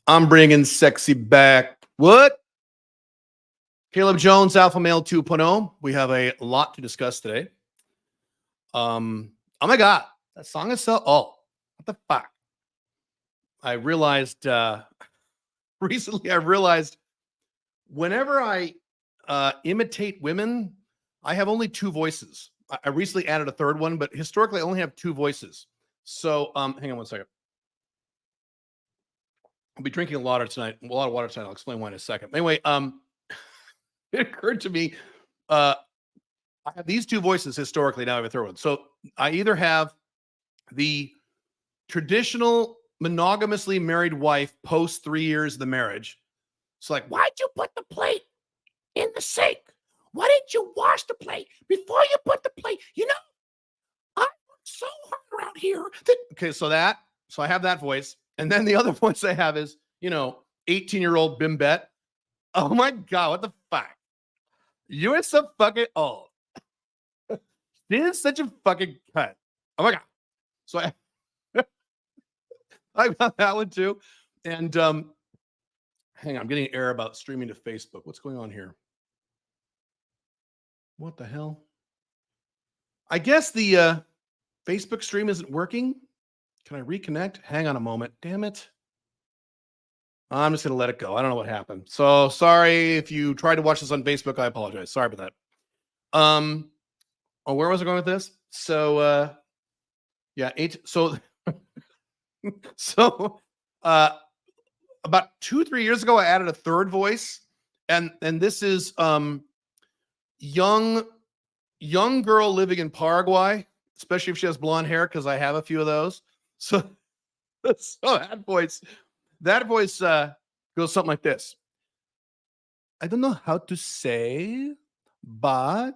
I'm bringing sexy back. What? Caleb Jones, Alpha Male 2.0. We have a lot to discuss today. Oh my God, that song is so old. What the fuck? I realized recently. I realized whenever I imitate women, I have only two voices. I recently added a third one, but historically, I only have two voices. So, hang on one second. I'll be drinking a lot of water tonight. I'll explain why in a second. Anyway, it occurred to me, I have these two voices historically. Now I have a third one. So I either have the traditional monogamously married wife post 3 years of the marriage. It's like, why'd you put the plate in the sink? Why didn't you wash the plate before you put the plate? I work so hard around here. Okay, so I have that voice. And then the other voice I have is, 18-year-old Bimbette. Oh my God, what the fuck? You are so fucking old. This is such a fucking cut. Oh my God. So I got that one too. And hang on, I'm getting an error about streaming to Facebook. What's going on here? What the hell? I guess the Facebook stream isn't working. Can I reconnect? Hang on a moment. Damn it. I'm just going to let it go. I don't know what happened. So sorry if you tried to watch this on Facebook. I apologize. Sorry about that. Where was I going with this? So, so about 2-3 years ago, I added a third voice, and this is young girl living in Paraguay, especially if she has blonde hair, because I have a few of those. So that voice goes something like this. I don't know how to say, but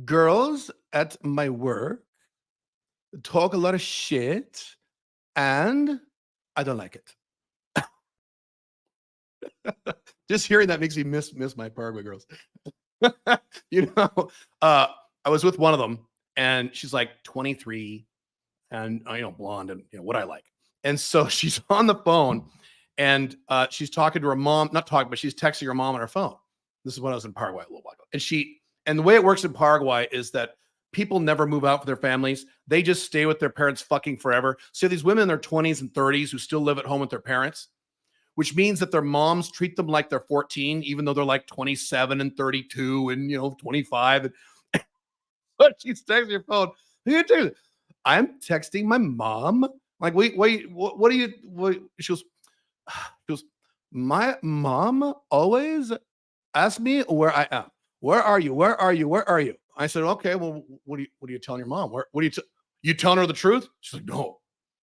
girls at my work talk a lot of shit, and I don't like it. Just hearing that makes me miss my Paraguay girls. I was with one of them, and she's like 23, and blonde, and what I like. And so she's on the phone, and she's talking to her mom, not talking, but she's texting her mom on her phone. This is when I was in Paraguay a little while ago. And the way it works in Paraguay is that people never move out for their families. They just stay with their parents fucking forever. So these women in their 20s and 30s who still live at home with their parents, which means that their moms treat them like they're 14, even though they're like 27 and 32 and 25. But she's texting your phone. I'm texting my mom. Like, wait, what are you? She goes, my mom always asks me where I am. Where are you? Where are you? Where are you? I said, okay, well, what are you telling your mom? What are you telling her the truth? She's like, no.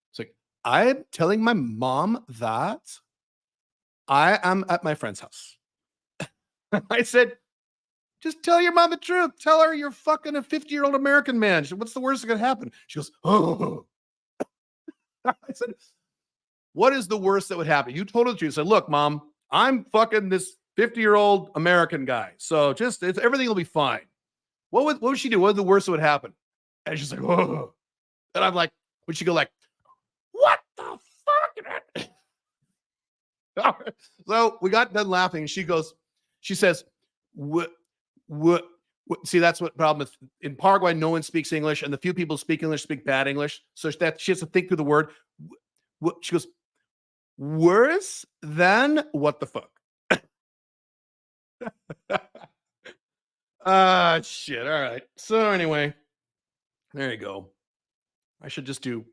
It's like, I'm telling my mom that I am at my friend's house. I said, just tell your mom the truth. Tell her you're fucking a 50-year-old American man. What's the worst that could happen? She goes, oh. I said, what is the worst that would happen? You told her the truth. I said, look, mom, I'm fucking this 50-year-old American guy. So everything will be fine. What would she do? What would the worst that would happen? And she's like, oh. And I'm like, would she go like, what the fuck? So we got done laughing. She says, what? See, that's what problem is. In Paraguay, no one speaks English, and the few people speak English speak bad English. So that she has to think through the word. She goes, worse than what the fuck? Shit. All right. So anyway, there you go. I should just do,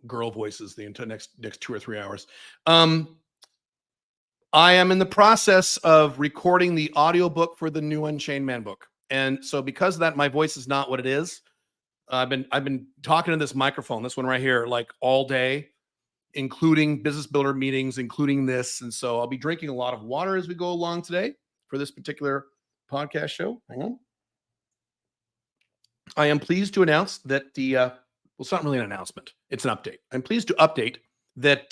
girl voices the entire next 2 or 3 hours. I am in the process of recording the audiobook for the new Unchained Man book. And so because of that, my voice is not what it is. I've been talking to this microphone, this one right here, like all day, including business builder meetings, including this. And so I'll be drinking a lot of water as we go along today for this particular podcast show. Hang on. I am pleased to announce that it's not really an announcement. It's an update. I'm pleased to update that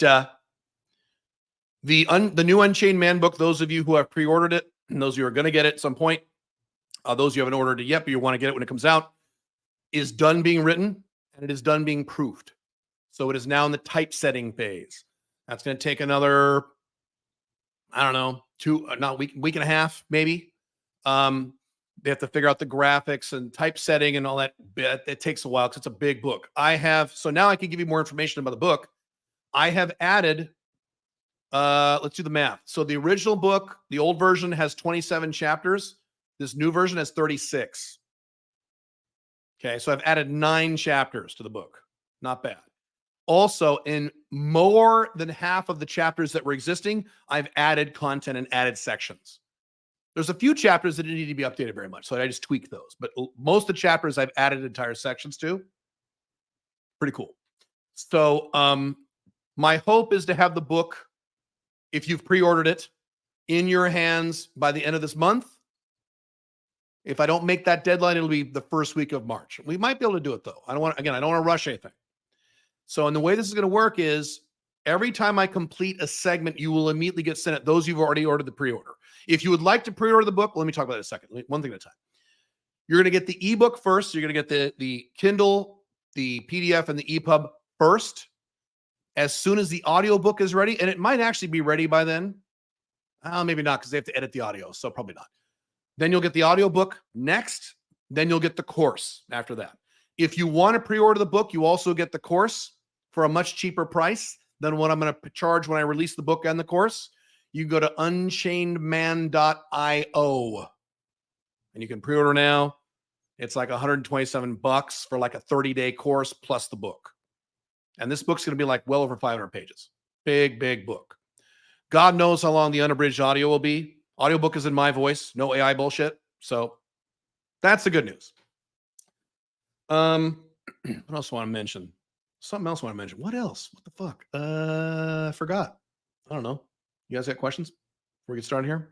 the new Unchained Man book, those of you who have pre-ordered it, and those of you who are going to get it at some point, those of you who haven't ordered it yet, but you want to get it when it comes out, is done being written, and it is done being proofed. So it is now in the typesetting phase. That's going to take another, I don't know, not week and a half, maybe. They have to figure out the graphics and typesetting and all that. It takes a while because it's a big book. So now I can give you more information about the book. I have added, let's do the math. So the original book, the old version has 27 chapters. This new version has 36. Okay, so I've added 9 chapters to the book. Not bad. Also, in more than half of the chapters that were existing, I've added content and added sections. There's a few chapters that didn't need to be updated very much, so I just tweaked those. But most of the chapters I've added entire sections to. Pretty cool. So my hope is to have the book, if you've pre-ordered it, in your hands by the end of this month. If I don't make that deadline, it'll be the first week of March. We might be able to do it, though. I don't want to rush anything. So, and the way this is going to work is every time I complete a segment, you will immediately get sent it. Those who've already ordered the pre-order. If you would like to pre-order the book, let me talk about it in a second. One thing at a time. You're going to get the ebook first. So you're going to get the Kindle, the PDF, and the EPUB first. As soon as the audiobook is ready, and it might actually be ready by then. Maybe not, because they have to edit the audio, so probably not. Then you'll get the audiobook next. Then you'll get the course after that. If you want to pre-order the book, you also get the course for a much cheaper price than what I'm going to charge when I release the book and the course. You go to unchainedman.io and you can pre-order now. It's like $127 for like a 30-day course plus the book. And this book's going to be like well over 500 pages. Big, big book. God knows how long the unabridged audio will be. Audiobook is in my voice, no AI bullshit. So that's the good news. What else I want to mention? Something else I want to mention. What else? What the fuck? I forgot. I don't know. You guys got questions before we get started here?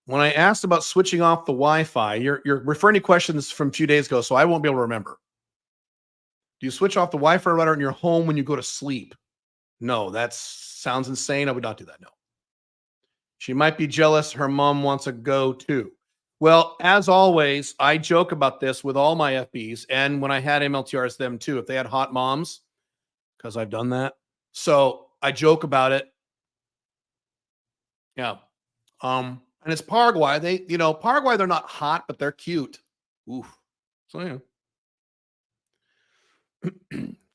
When I asked about switching off the Wi-Fi, you're referring to questions from a few days ago, so I won't be able to remember. Do you switch off the Wi-Fi router in your home when you go to sleep? No, that sounds insane. I would not do that. No. She might be jealous. Her mom wants to go too. Well, as always, I joke about this with all my FBs, and when I had MLTRs, them too, if they had hot moms, because I've done that. So I joke about it. Yeah. And it's Paraguay. Paraguay, they're not hot, but they're cute. Oof. So yeah.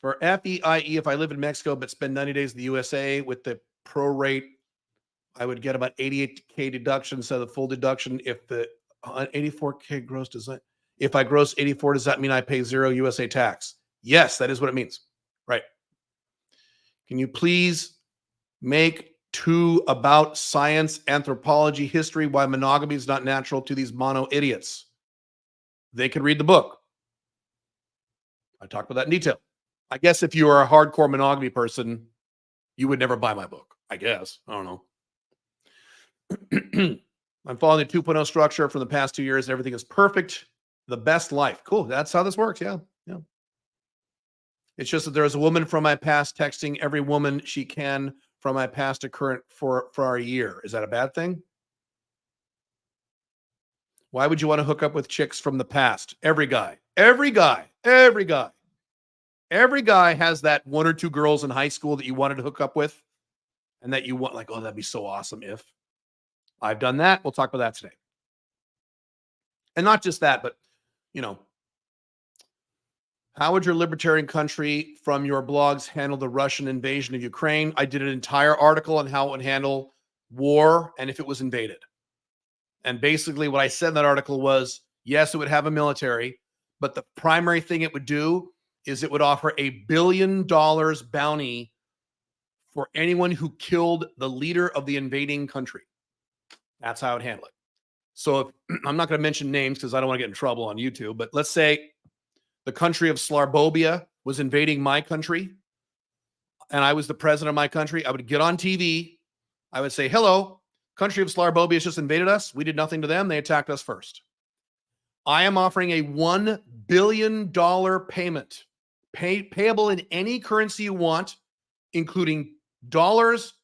For FEIE, if I live in Mexico but spend 90 days in the USA with the pro rate, I would get about 88K deduction instead of the full deduction. If the 84K gross if I gross 84, does that mean I pay 0 USA tax? Yes, that is what it means. Right. Can you please make 2 about science, anthropology, history, why monogamy is not natural to these mono idiots? They can read the book. I talk about that in detail. I guess if you are a hardcore monogamy person, you would never buy my book. I guess. I don't know. I'm following the 2.0 structure for the past 2 years. Everything is perfect. The best life. Cool. That's how this works. Yeah. Yeah. It's just that there is a woman from my past texting every woman she can from my past to current for a year. Is that a bad thing? Why would you want to hook up with chicks from the past? Every guy has that 1 or 2 girls in high school that you wanted to hook up with and that you want, like, oh, that'd be so awesome if. I've done that. We'll talk about that today. And not just that, but, how would your libertarian country from your blogs handle the Russian invasion of Ukraine? I did an entire article on how it would handle war and if it was invaded. And basically what I said in that article was, yes, it would have a military, but the primary thing it would do is it would offer $1 billion bounty for anyone who killed the leader of the invading country. That's how I would handle it. So I'm not going to mention names because I don't want to get in trouble on YouTube, but let's say the country of Slarbobia was invading my country and I was the president of my country. I would get on TV. I would say, hello, country of Slarbobia has just invaded us. We did nothing to them. They attacked us first. I am offering a $1 billion payment, payable in any currency you want, including dollars,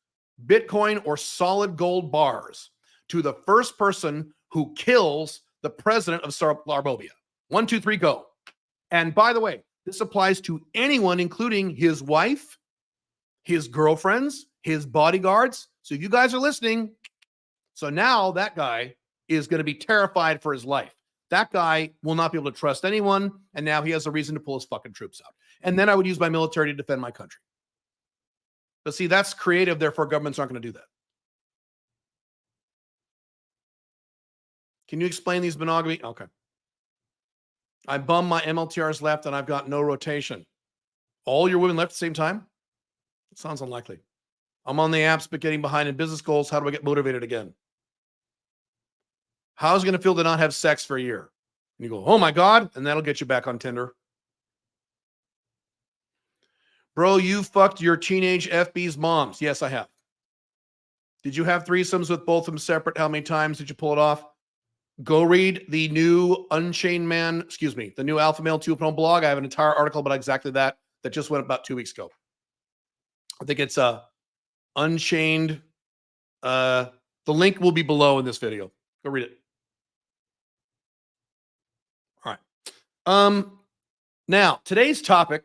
Bitcoin, or solid gold bars, to the first person who kills the president of Slarbobia. 1, 2, 3, go. And by the way, This applies to anyone, including his wife, his girlfriends, his bodyguards. So if you guys are listening, so now that guy is going to be terrified for his life. That guy will not be able to trust anyone. And now he has a reason to pull his fucking troops out. And then I would use my military to defend my country. But see, that's creative. Therefore, governments aren't going to do that. Can you explain these monogamy? Okay. I bum my MLTRs left and I've got no rotation. All your women left at the same time? It sounds unlikely. I'm on the apps, but getting behind in business goals. How do I get motivated again? How's it going to feel to not have sex for a year? And you go, oh my God. And that'll get you back on Tinder. Bro, you fucked your teenage FB's moms. Yes, I have. Did you have threesomes with both of them separate? How many times did you pull it off? Go read the new Unchained Man, the new Alpha Male 2.0 blog. I have an entire article about exactly that just went about 2 weeks ago. I think it's Unchained. The link will be below in this video. Go read it. All right. Now, today's topic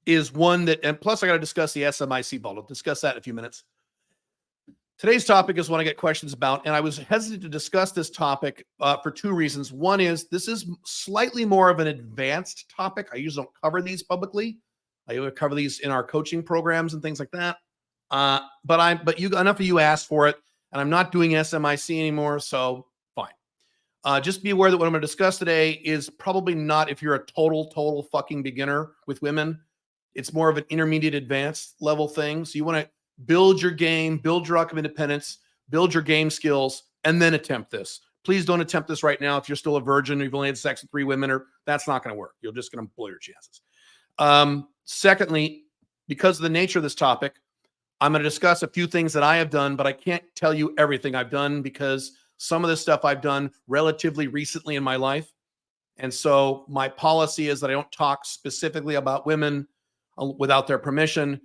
is one that, and plus I got to discuss the SMIC ball. I'll discuss that in a few minutes. Today's topic is one I get questions about, and I was hesitant to discuss this topic for two reasons. One is this is slightly more of an advanced topic. I usually don't cover these publicly. I usually cover these in our coaching programs and things like that. But enough of you asked for it, and I'm not doing SMIC anymore, so fine. Just be aware that what I'm going to discuss today is probably not if you're a total fucking beginner with women. It's more of an intermediate advanced level thing. So you want to build your game, build your outcome independence, build your game skills, and then attempt this. Please don't attempt this right now if you're still a virgin or you've only had sex with 3 women, or that's not going to work. You're just going to blow your chances. Secondly, because of the nature of this topic, I'm going to discuss a few things that I have done, but I can't tell you everything I've done because some of this stuff I've done relatively recently in my life. And so my policy is that I don't talk specifically about women without their permission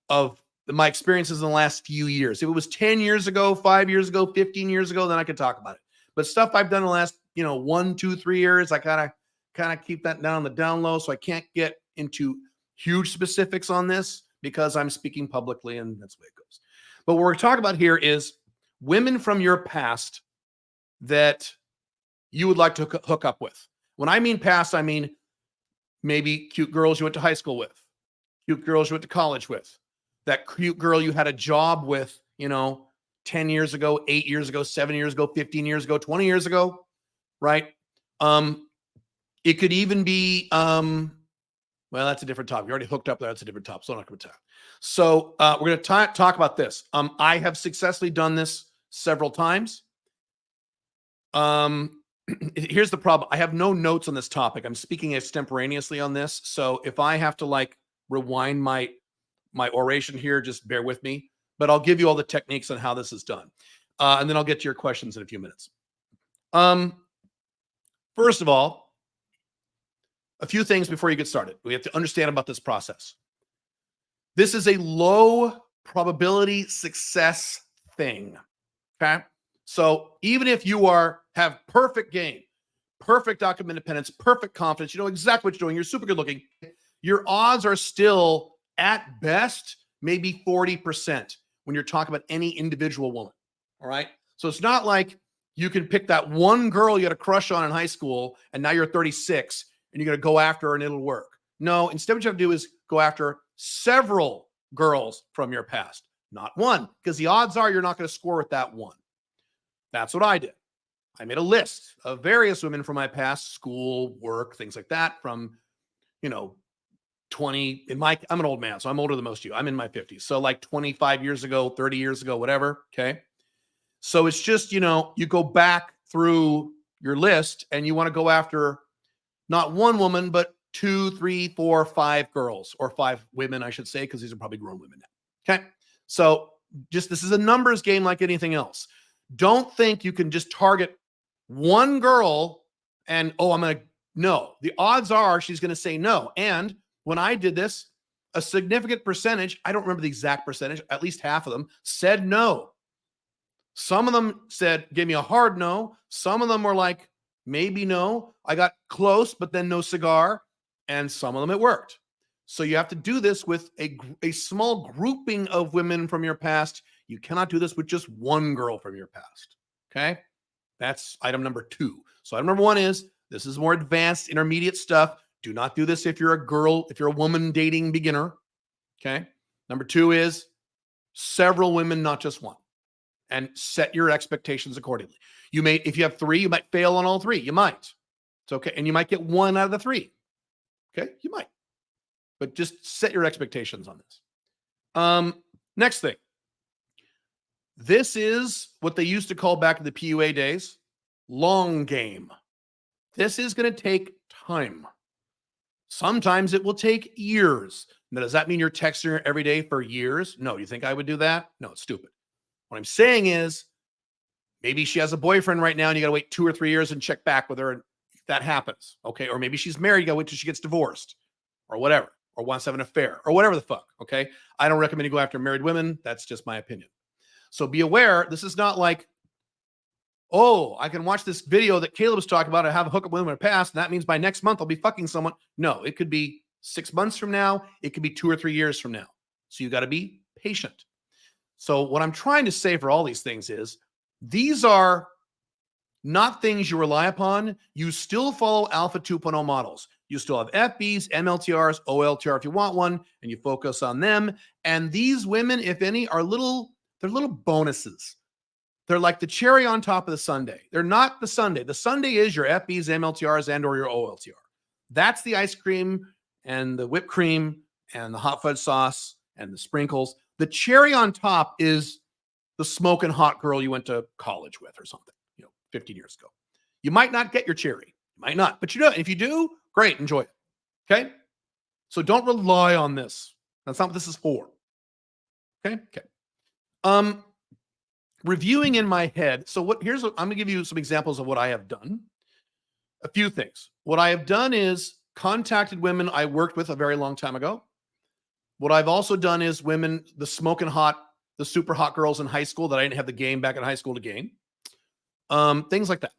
of my experiences in the last few years. If it was 10 years ago, 5 years ago, 15 years ago, then I could talk about it. But stuff I've done in the last, 1, 2, 3 years, I kind of keep that down on the down low. So I can't get into huge specifics on this because I'm speaking publicly and that's the way it goes. But what we're talking about here is women from your past that you would like to hook up with. When I mean past, I mean maybe cute girls you went to high school with, cute girls you went to college with, that cute girl you had a job with, 10 years ago, 8 years ago, 7 years ago, 15 years ago, 20 years ago, right? It could even be, well, that's a different topic. You already hooked up there. That's a different topic. So I'm not going to talk. So we're going to talk about this. I have successfully done this several times. Here's the problem. I have no notes on this topic. I'm speaking extemporaneously on this. So if I have to rewind my oration here, just bear with me, but I'll give you all the techniques on how this is done. And then I'll get to your questions in a few minutes. First of all, a few things before you get started. We have to understand about this process. This is a low probability success thing. Okay. So even if you have perfect game, perfect outcome independence, perfect confidence, you know exactly what you're doing, you're super good looking, your odds are still at best maybe 40% when you're talking about any individual woman. All right. So it's not like you can pick that one girl you had a crush on in high school and now you're 36 and you're going to go after her and it'll work. No, instead what you have to do is go after several girls from your past, not one, because the odds are you're not going to score with that one. That's what I did. I made a list of various women from my past, school, work, things like that, from, 20 I'm an old man, so I'm older than most of you. I'm in my 50s. So 25 years ago, 30 years ago, whatever. Okay. So it's just, you go back through your list and you want to go after not one woman, but 2, 3, 4, 5 girls, or 5 women, I should say, because these are probably grown women now. Okay. So this is a numbers game like anything else. Don't think you can just target one girl and, no, the odds are she's going to say no. And when I did this, a significant percentage, I don't remember the exact percentage, at least half of them said no. Some of them gave me a hard no. Some of them were like, maybe no. I got close, but then no cigar. and some of them it worked. So you have to do this with a small grouping of women from your past. You cannot do this with just one girl from your past. Okay. That's item number 2. So item number 1 is this is more advanced, intermediate stuff. Do not do this if you're a girl, if you're a woman dating beginner. Okay. Number 2 is several women, not just one, and set your expectations accordingly. You may, if you have 3, you might fail on all 3. You might. It's okay. And you might get 1 out of the 3. Okay. You might, but just set your expectations on this. Next thing. This is what they used to call back in the PUA days, long game. This is going to take time. Sometimes it will take years. Now, does that mean you're texting her every day for years? No. You think I would do that? No, it's stupid. What I'm saying is maybe she has a boyfriend right now and you got to wait 2 or 3 years and check back with her. And that happens. Okay. Or maybe she's married. You got to wait till she gets divorced or whatever, or wants to have an affair or whatever the fuck. Okay. I don't recommend you go after married women. That's just my opinion. So be aware, this is not like, oh, I can watch this video that Caleb was talking about. I have a hookup with him in the past, and that means by next month I'll be fucking someone. No, it could be 6 months from now. It could be 2 or 3 years from now. So you got to be patient. So what I'm trying to say for all these things is these are not things you rely upon. You still follow Alpha 2.0 models. You still have FBs, MLTRs, OLTR if you want one, and you focus on them. And these women, if any, are they're little bonuses. They're like the cherry on top of the sundae. They're not the sundae. The sundae is your FBs, MLTRs, and or your OLTR. That's the ice cream and the whipped cream and the hot fudge sauce and the sprinkles. The cherry on top is the smoking hot girl you went to college with or something, 15 years ago. You might not get your cherry. You might not, but if you do, great, enjoy it. Okay? So don't rely on this. That's not what this is for. Okay? Reviewing in my head. So I'm going to give you some examples of what I have done. A few things. What I have done is contacted women I worked with a very long time ago. What I've also done is women, the smoking hot, the super hot girls in high school that I didn't have the game back in high school to gain. Things like that.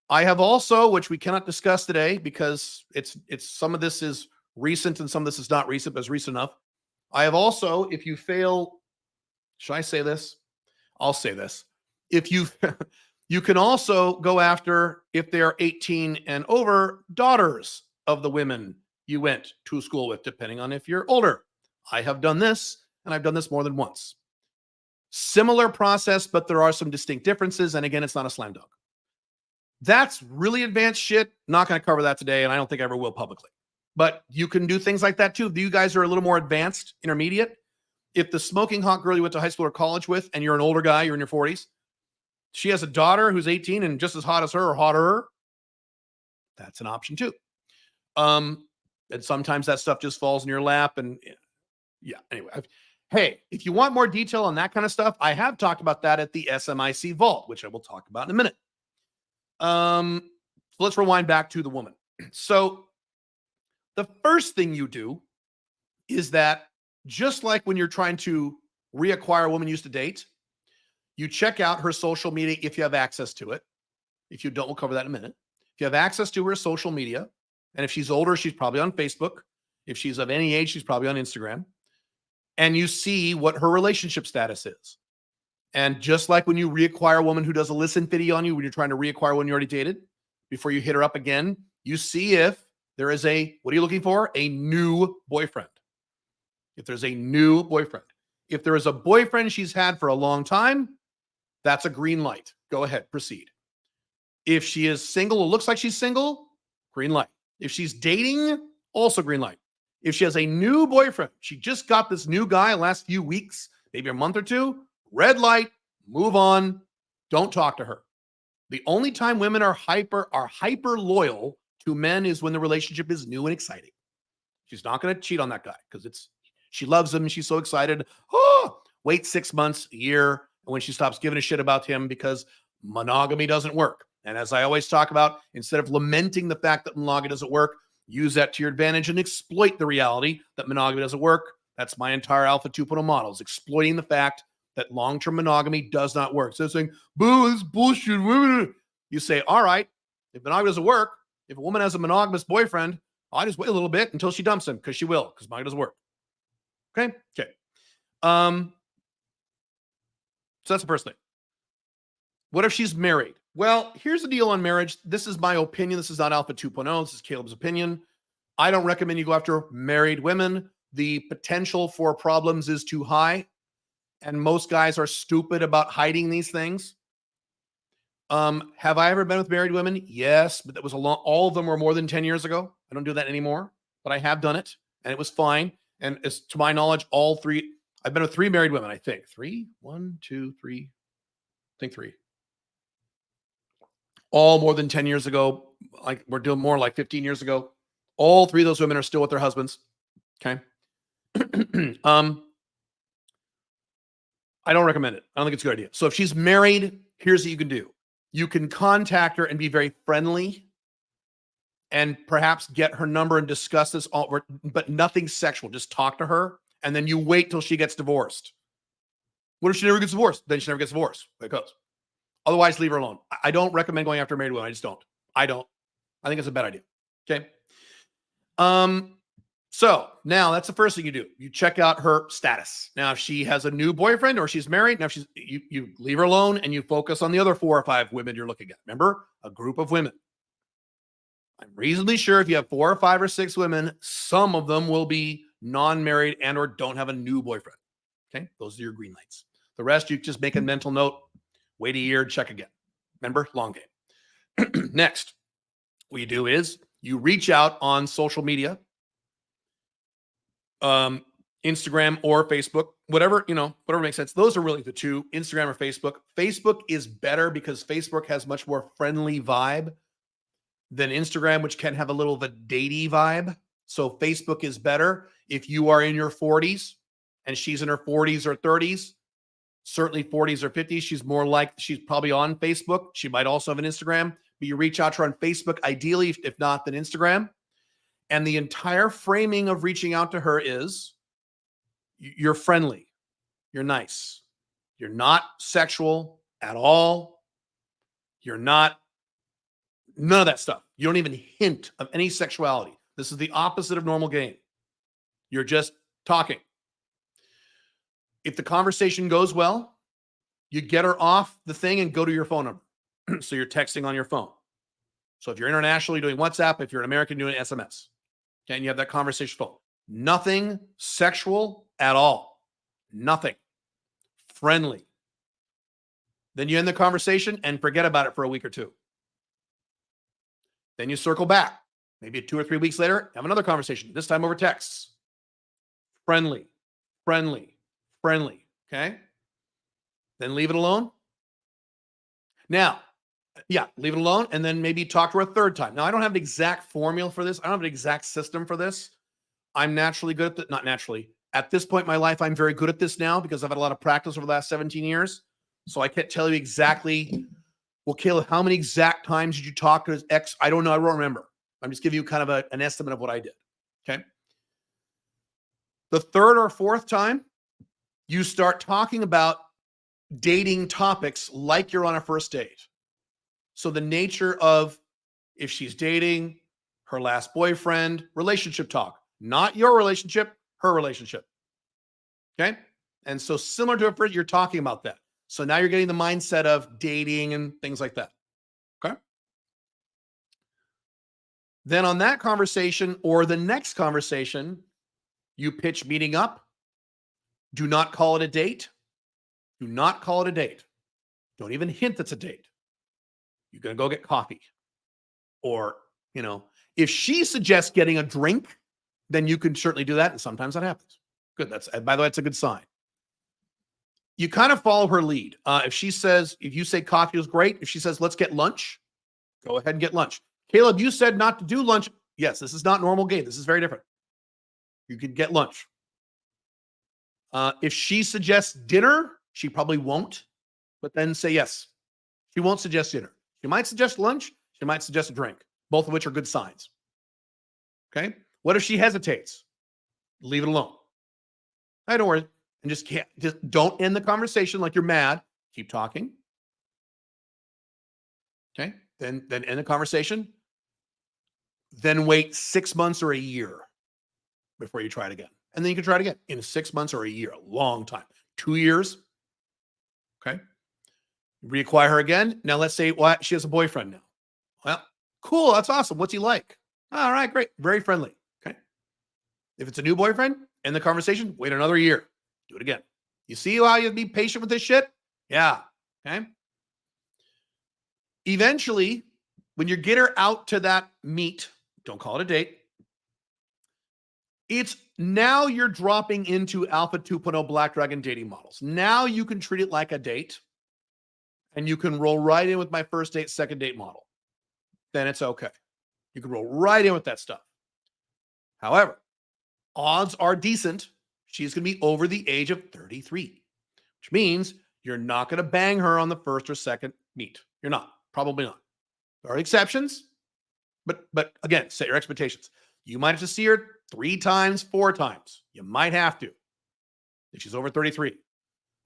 I have also, which we cannot discuss today because it's some of this is recent and some of this is not recent, but it's recent enough. I have also, if you fail, should I say this? I'll say this. If you can also go after, if they're 18 and over, daughters of the women you went to school with, depending on if you're older. I have done this, and I've done this more than once. Similar process, but there are some distinct differences. And again, it's not a slam dunk. That's really advanced shit. Not going to cover that today, and I don't think I ever will publicly. But you can do things like that too. You guys are a little more advanced, intermediate. If the smoking hot girl you went to high school or college with, and you're an older guy, you're in your 40s, she has a daughter who's 18 and just as hot as her or hotter, that's an option too. And sometimes that stuff just falls in your lap. And yeah, anyway. Hey, if you want more detail on that kind of stuff, I have talked about that at the SMIC Vault, which I will talk about in a minute. So let's rewind back to the woman. So the first thing you do is that just like when you're trying to reacquire a woman you used to date, you check out her social media if you have access to it. If you don't, we'll cover that in a minute. If you have access to her social media, and if she's older, she's probably on Facebook. If she's of any age, she's probably on Instagram. And you see what her relationship status is. And just like when you reacquire a woman who does a listen video on you, when you're trying to reacquire one you already dated, before you hit her up again, you see if there is what are you looking for? A new boyfriend. If there's a new boyfriend. If there is a boyfriend she's had for a long time, that's a green light. Go ahead, proceed. If she is single or looks like she's single, green light. If she's dating, also green light. If she has a new boyfriend, she just got this new guy last few weeks, maybe a month or two, red light, move on, don't talk to her. The only time women are hyper loyal to men is when the relationship is new and exciting. She's not going to cheat on that guy because she loves him and she's so excited. Oh, wait 6 months, a year, and when she stops giving a shit about him because monogamy doesn't work. And as I always talk about, instead of lamenting the fact that monogamy doesn't work, use that to your advantage and exploit the reality that monogamy doesn't work. That's my entire Alpha 2.0 model, is exploiting the fact that long-term monogamy does not work. So saying, boo, this bullshit. You say, all right, if monogamy doesn't work, if a woman has a monogamous boyfriend, I'll just wait a little bit until she dumps him because she will, because mine doesn't work. Okay. So that's the first thing. What if she's married? Well, here's the deal on marriage. This is my opinion. This is not Alpha 2.0. This is Caleb's opinion. I don't recommend you go after married women. The potential for problems is too high, and most guys are stupid about hiding these things. Have I ever been with married women? Yes, but that was all of them were more than 10 years ago. I don't do that anymore, but I have done it, and it was fine. And as to my knowledge, all three, I've been with 3 married women, I think. 3, 1, 2, 3, I think 3. All more than 10 years ago. Like we're doing more like 15 years ago. All 3 of those women are still with their husbands. Okay. I don't recommend it. I don't think it's a good idea. So if she's married, here's what you can do. You can contact her and be very friendly and perhaps get her number and discuss this, but nothing sexual. Just talk to her, and then you wait till she gets divorced. What if she never gets divorced? Then she never gets divorced. There it goes. Otherwise, leave her alone. I don't recommend going after a married woman. I just don't. I think it's a bad idea. Okay. So now that's the first thing you do. You check out her status. Now, if she has a new boyfriend or she's married, now if you leave her alone and you focus on the other 4 or 5 women you're looking at. Remember, a group of women. I'm reasonably sure if you have 4 or 5 or 6 women, some of them will be non-married and or don't have a new boyfriend. Okay. Those are your green lights. The rest, you just make a mental note, wait a year, check again. Remember, long game. Next, what you do is you reach out on social media, Instagram or Facebook, whatever makes sense. Those are really the 2, Instagram or Facebook. Facebook is better because Facebook has much more friendly vibe than Instagram, which can have a little of a datey vibe. So Facebook is better. If you are in your 40s and she's in her 40s or 30s, certainly 40s or 50s, she's probably on Facebook. She might also have an Instagram, but you reach out to her on Facebook, ideally, if not, then Instagram. And the entire framing of reaching out to her is you're friendly, you're nice, you're not sexual at all, you're not, none of that stuff. You don't even hint of any sexuality. This is the opposite of normal game. You're just talking. If the conversation goes well, you get her off the thing and go to your phone number. So you're texting on your phone. So if you're international, you're doing WhatsApp. If you're an American, you're doing SMS. Okay, and you have that conversation phone. Nothing sexual at all. Nothing. Friendly. Then you end the conversation and forget about it for a week or 2. Then you circle back. Maybe 2 or 3 weeks later, have another conversation, this time over texts. Friendly. Okay? Then leave it alone. Now, leave it alone and then maybe talk to her a 3rd time. Now, I don't have an exact formula for this. I don't have an exact system for this. I'm naturally good at it. Not naturally. At this point in my life, I'm very good at this now because I've had a lot of practice over the last 17 years. So I can't tell you exactly, well, Caleb, how many exact times did you talk to his ex? I don't know. I don't remember. I'm just giving you kind of an estimate of what I did. Okay. The 3rd or 4th time, you start talking about dating topics like you're on a first date. So the nature of if she's dating, her last boyfriend, relationship talk, not your relationship, her relationship. Okay. And so similar to a first, you're talking about that. So now you're getting the mindset of dating and things like that. Okay. Then on that conversation or the next conversation, you pitch meeting up. Do not call it a date. Do not call it a date. Don't even hint it's a date. You're going to go get coffee. Or, if she suggests getting a drink, then you can certainly do that. And sometimes that happens. Good. By the way, that's a good sign. You kind of follow her lead. If you say coffee is great, if she says, let's get lunch, go ahead and get lunch. Caleb, you said not to do lunch. Yes, this is not normal game. This is very different. You could get lunch. If she suggests dinner, she probably won't, but then say yes. She won't suggest dinner. She might suggest lunch. She might suggest a drink, both of which are good signs. Okay. What if she hesitates? Leave it alone. I don't worry. And just don't end the conversation like you're mad. Keep talking. Okay. Then end the conversation. Then wait 6 months or a year before you try it again. And then you can try it again in 6 months or a year, a long time. 2 years. Okay. Reacquire her again. Now let's say she has a boyfriend now. Well, cool. That's awesome. What's he like? All right, great. Very friendly. Okay. If it's a new boyfriend, end the conversation, wait another year. Do it again. You see how you be patient with this shit? Yeah. Okay. Eventually, when you get her out to that meet, don't call it a date. It's now you're dropping into Alpha 2.0 Black Dragon dating models. Now you can treat it like a date and you can roll right in with my first date, second date model. Then it's okay. You can roll right in with that stuff. However, odds are decent. She's going to be over the age of 33, which means you're not going to bang her on the first or second meet. You're not. Probably not. There are exceptions, but again, set your expectations. You might have to see her 3 times, 4 times. You might have to if she's over 33.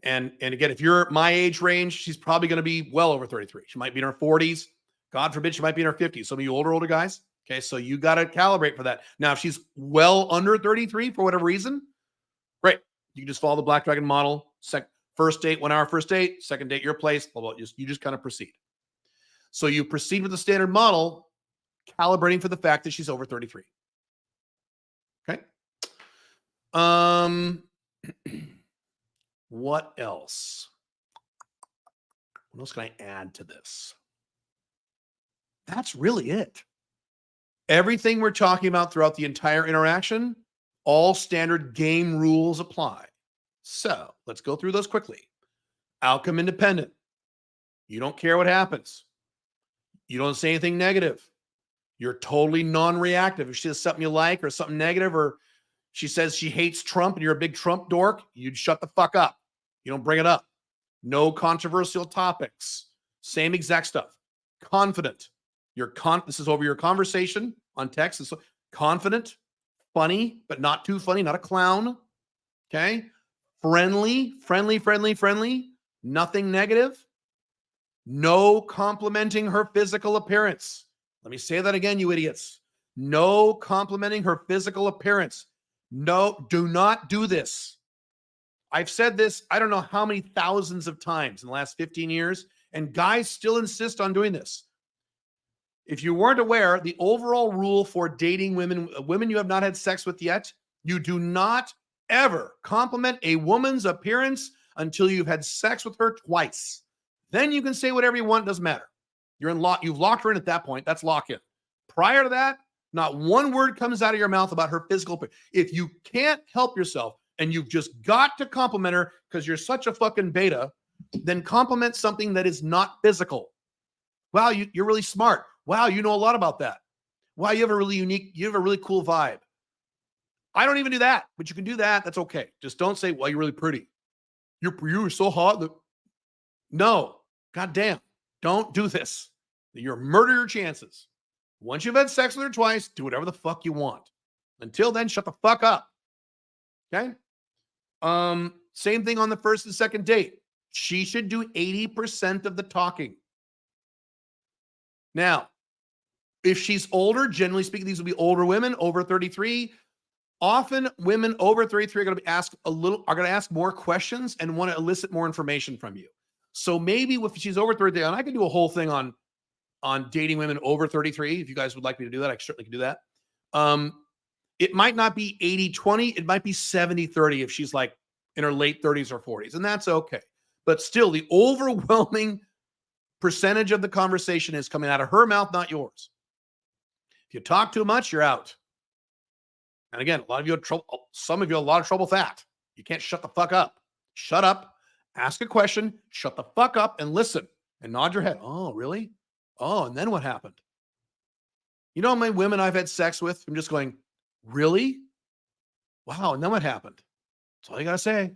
And again, if you're my age range, she's probably going to be well over 33. She might be in her 40s. God forbid she might be in her 50s. Some of you older guys. Okay, so you got to calibrate for that. Now, if she's well under 33 for whatever reason, great. You can just follow the Black Dragon model. First date, 1 hour first date. Second date, your place. Blah, blah. You just kind of proceed. So you proceed with the standard model, calibrating for the fact that she's over 33. Okay. What else? What else can I add to this? That's really it. Everything we're talking about throughout the entire interaction, all standard game rules apply. So let's go through those quickly. Outcome independent. You don't care what happens. You don't say anything negative. You're totally non-reactive. If she says something you like or something negative, or she says she hates Trump and you're a big Trump dork, you'd shut the fuck up. You don't bring it up. No controversial topics. Same exact stuff. Confident. This is over your conversation on text. It's confident, funny, but not too funny, not a clown. Okay. Friendly. Nothing negative. No complimenting her physical appearance. Let me say that again, you idiots. No complimenting her physical appearance. No, do not do this. I've said this, I don't know how many thousands of times in the last 15 years, and guys still insist on doing this. If you weren't aware, the overall rule for dating women you have not had sex with yet, you do not ever compliment a woman's appearance until you've had sex with her twice. Then you can say whatever you want, doesn't matter. You've locked her in at that point. That's lock in. Prior to that, not one word comes out of your mouth about her physical appearance. If you can't help yourself and you've just got to compliment her because you're such a fucking beta, then compliment something that is not physical. Wow, you're really smart. Wow, you know a lot about that. Wow, you have a really cool vibe. I don't even do that, but you can do that. That's okay. Just don't say, well, you're really pretty. You're so hot. No, goddamn, don't do this. You're murder your chances. Once you've had sex with her twice, do whatever the fuck you want. Until then, shut the fuck up. Okay? Same thing on the first and second date. She should do 80% of the talking. Now, if she's older, generally speaking, these will be older women over 33. Often women over 33 are going to ask more questions and want to elicit more information from you. So maybe if she's over 33, and I can do a whole thing on dating women over 33. If you guys would like me to do that, I certainly can do that. It might not be 80-20. It might be 70-30 if she's like in her late 30s or 40s, and that's okay. But still, the overwhelming percentage of the conversation is coming out of her mouth, not yours. If you talk too much, you're out. And again, a lot of you have trouble. Some of you have a lot of trouble with that. You can't shut the fuck up. Shut up. Ask a question. Shut the fuck up and listen and nod your head. Oh, really? Oh, and then what happened? You know how many women I've had sex with? I'm just going, really? Wow. And then what happened? That's all you got to say.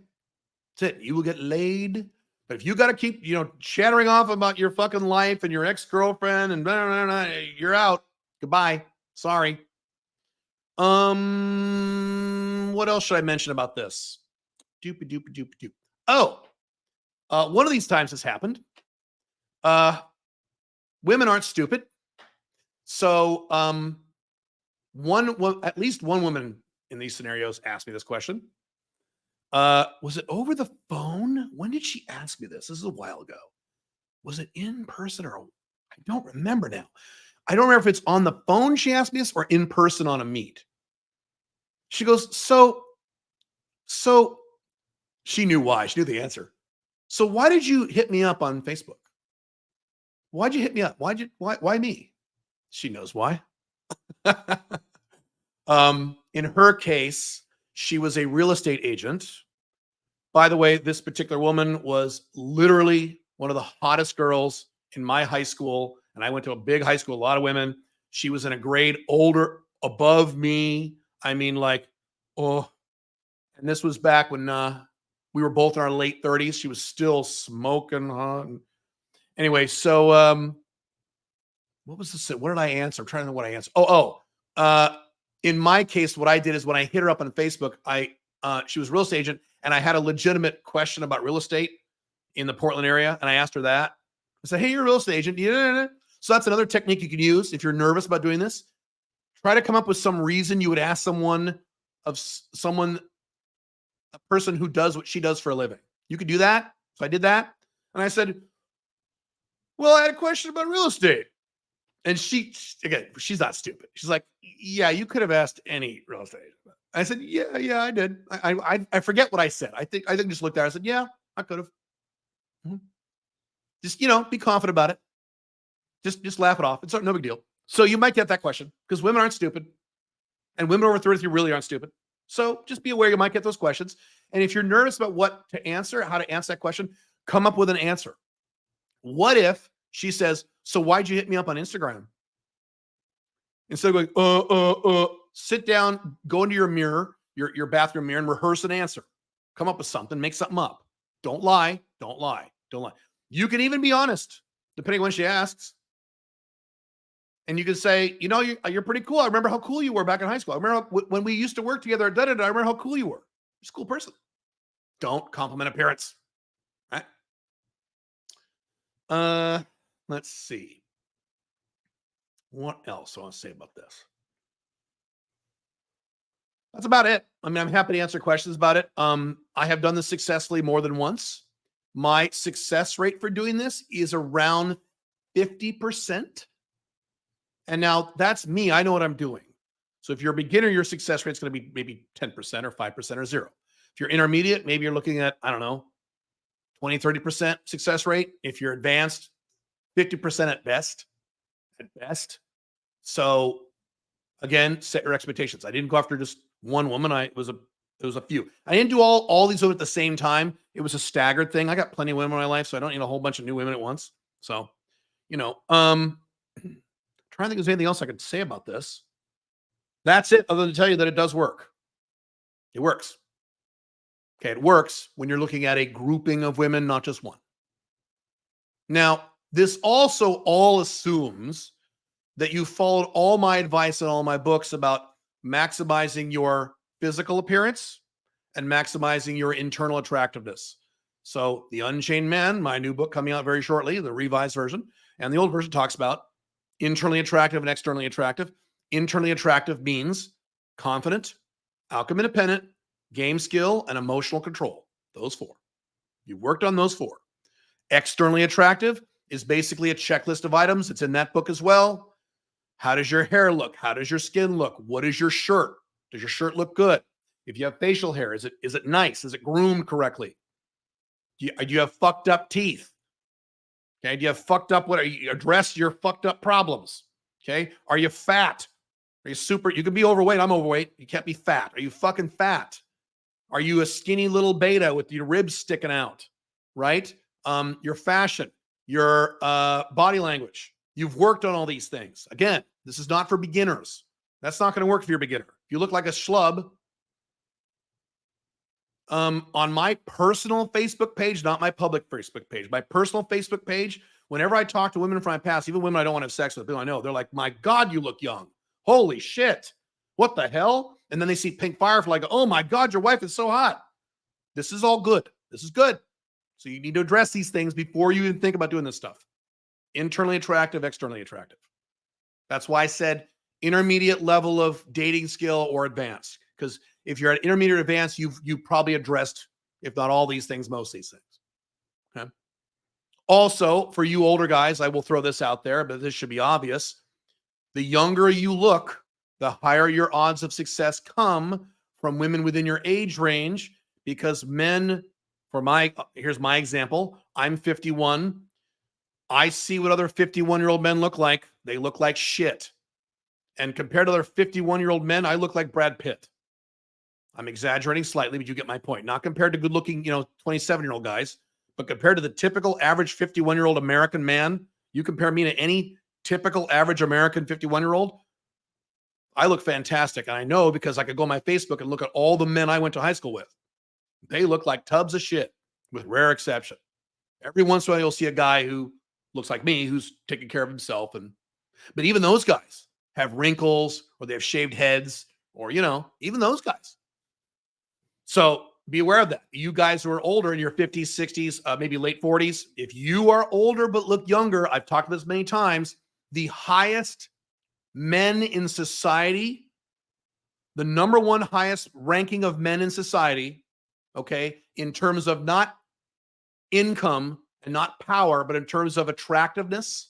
That's it. You will get laid. But if you got to keep, chattering off about your fucking life and your ex-girlfriend and blah, blah, blah, you're out. Goodbye. Sorry. What else should I mention about this? Doop. Oh, one of these times has happened. Women aren't stupid. So At least one woman in these scenarios asked me this question. Was it over the phone? When did she ask me this? This is a while ago. Was it in person or I don't remember now. I don't remember if it's on the phone she asked me this or in person on a meet. She goes, so she knew why. She knew the answer. So why did you hit me up on Facebook? Why'd you hit me up? Why me? She knows why. In her case, she was a real estate agent. By the way, this particular woman was literally one of the hottest girls in my high school. And I went to a big high school, a lot of women. She was in a grade older above me. I mean, like, oh, and this was back when we were both in our late 30s. She was still smoking hot. Anyway, so what was this? What did I answer? I'm trying to know what I answered. In my case, what I did is when I hit her up on Facebook, she was a real estate agent, and I had a legitimate question about real estate in the Portland area, and I asked her that. I said, hey, you're a real estate agent. Yeah. So that's another technique you can use if you're nervous about doing this. Try to come up with some reason you would ask a person who does what she does for a living. You could do that. So I did that. And I said, well, I had a question about real estate. And she's not stupid. She's like, yeah, you could have asked any real estate agent. I said, yeah, I did. I forget what I said. I think just looked at her. I said, yeah, I could have. Just, be confident about it. Just laugh it off. It's no big deal. So you might get that question because women aren't stupid. And women over 33 really aren't stupid. So just be aware you might get those questions. And if you're nervous about what to answer, how to answer that question, come up with an answer. What if she says, so why'd you hit me up on Instagram? Instead of going, sit down, go into your mirror, your bathroom mirror and rehearse an answer. Come up with something, make something up. Don't lie. You can even be honest, depending on when she asks. And you can say, you're pretty cool. I remember how cool you were back in high school. I remember when we used to work together. I remember how cool you were. You're a cool person. Don't compliment appearance. Right? Let's see. What else I want to say about this? That's about it. I mean, I'm happy to answer questions about it. I have done this successfully more than once. My success rate for doing this is around 50%. And now that's me. I know what I'm doing. So if you're a beginner, your success rate is going to be maybe 10% or 5% or 0. If you're intermediate, maybe you're looking at, 20, 30% success rate. If you're advanced, 50% at best. So again, set your expectations. I didn't go after just one woman. It was a few. I didn't do all these women at the same time. It was a staggered thing. I got plenty of women in my life, so I don't need a whole bunch of new women at once. So, trying to think if there's anything else I could say about this. That's it, other than to tell you that it does work. It works. Okay, it works when you're looking at a grouping of women, not just one. Now, this also all assumes that you followed all my advice and all my books about maximizing your physical appearance and maximizing your internal attractiveness. So The Unchained Man, my new book coming out very shortly, the revised version, and the old version talks about internally attractive and externally attractive. Internally attractive means confident, outcome independent, game skill, and emotional control. Those 4. You worked on those 4. Externally attractive is basically a checklist of items. It's in that book as well. How does your hair look? How does your skin look? What is your shirt? Does your shirt look good? If you have facial hair, is it nice? Is it groomed correctly? Do you have fucked up teeth? Okay. Do you have fucked up, address your fucked up problems? Okay. Are you fat? Are you you can be overweight. I'm overweight. You can't be fat. Are you fucking fat? Are you a skinny little beta with your ribs sticking out? Right? Your fashion, your body language. You've worked on all these things. Again, this is not for beginners. That's not going to work if you're a beginner. If you look like a schlub, on my personal Facebook page, not my public Facebook page, my personal Facebook page, whenever I talk to women from my past, even women I don't want to have sex with, people I know, they're like, my God, you look young. Holy shit. What the hell? And then they see Pink Firefly, go, oh my God, your wife is so hot. This is all good. This is good. So you need to address these things before you even think about doing this stuff. Internally attractive, externally attractive. That's why I said intermediate level of dating skill or advanced. Because if you're at intermediate or advanced, you've probably addressed, if not all these things, most of these things. Okay. Also, for you older guys, I will throw this out there, but this should be obvious. The younger you look, the higher your odds of success come from women within your age range, because men, here's my example. I'm 51. I see what other 51-year-old men look like. They look like shit. And compared to other 51-year-old men, I look like Brad Pitt. I'm exaggerating slightly, but you get my point. Not compared to good-looking, 27-year-old guys, but compared to the typical average 51-year-old American man, you compare me to any typical average American 51-year-old, I look fantastic. And I know because I could go on my Facebook and look at all the men I went to high school with. They look like tubs of shit, with rare exception. Every once in a while, you'll see a guy who looks like me, who's taking care of himself. But even those guys have wrinkles, or they have shaved heads, or, even those guys. So be aware of that. You guys who are older in your 50s, 60s, maybe late 40s, if you are older but look younger, I've talked about this many times, the highest men in society, the number one highest ranking of men in society, okay, in terms of not income and not power, but in terms of attractiveness,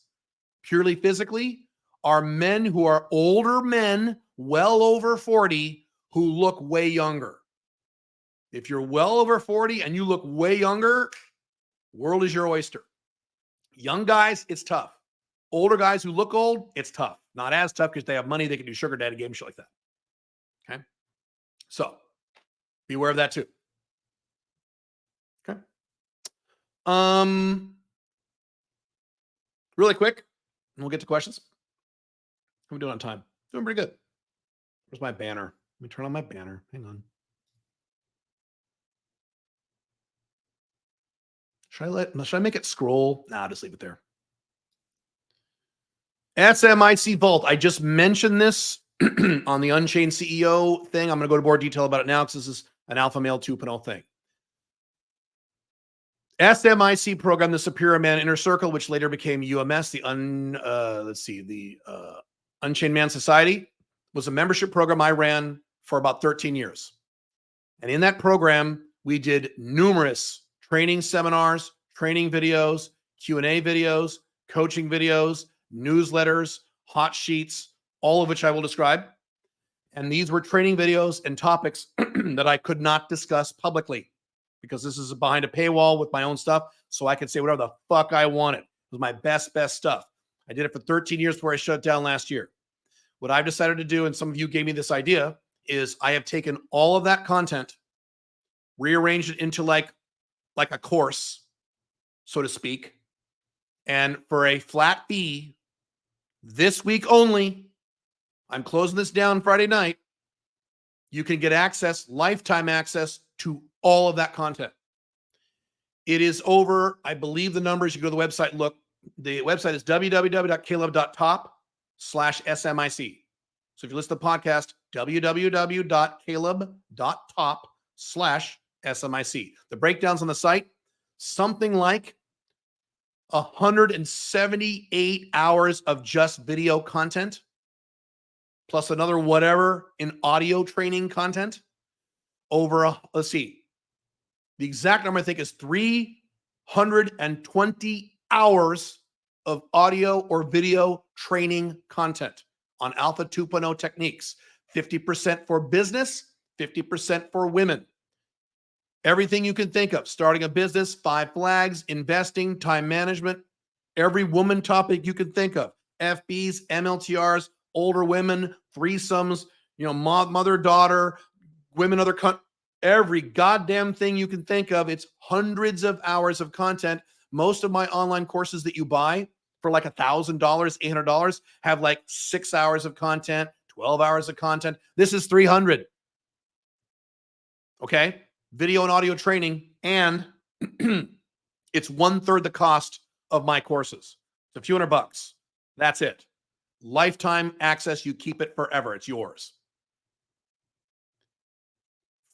purely physically, are men who are older men, well over 40, who look way younger. If you're well over 40 and you look way younger, world is your oyster. Young guys, it's tough. Older guys who look old, it's tough. Not as tough because they have money, they can do sugar daddy games, shit like that. Okay? So, be aware of that too. Okay? Really quick, and we'll get to questions. How are we doing on time? Doing pretty good. Where's my banner? Let me turn on my banner. Hang on. Should I make it scroll? Nah, just leave it there. SMIC Vault. I just mentioned this on the Unchained CEO thing. I'm going to go to more detail about it now because this is an Alpha Male 2.0 thing. SMIC program, the Superior Man Inner Circle, which later became UMS, the Unchained Man Society, was a membership program I ran for about 13 years. And in that program, we did numerous training seminars, training videos, Q&A videos, coaching videos, newsletters, hot sheets, all of which I will describe. And these were training videos and topics that I could not discuss publicly because this is behind a paywall with my own stuff. So I could say whatever the fuck I wanted. It was my best stuff. I did it for 13 years before I shut it down last year. What I've decided to do, and some of you gave me this idea, is I have taken all of that content, rearranged it into like a course, so to speak. And for a flat fee, this week only, I'm closing this down Friday night, you can get access, lifetime access to all of that content. It is over, I believe the numbers, you go to the website and look. The website is www.caleb.top/SMIC. So if you listen to the podcast, www.caleb.top/SMIC. The breakdowns on the site, something like 178 hours of just video content, plus another whatever in audio training content. Let's see. The exact number I think is 320 hours of audio or video training content on Alpha 2.0 techniques. 50% for business, 50% for women. Everything you can think of, starting a business, 5 flags, investing, time management, every woman topic you can think of, FBs, MLTRs, older women, threesomes, mother, daughter, women, every goddamn thing you can think of. It's hundreds of hours of content. Most of my online courses that you buy for like $1,000, $800 have like 6 hours of content, 12 hours of content. This is 300. Okay. Video and audio training. And it's 1/3 the cost of my courses. It's a few $100. That's it. Lifetime access. You keep it forever. It's yours.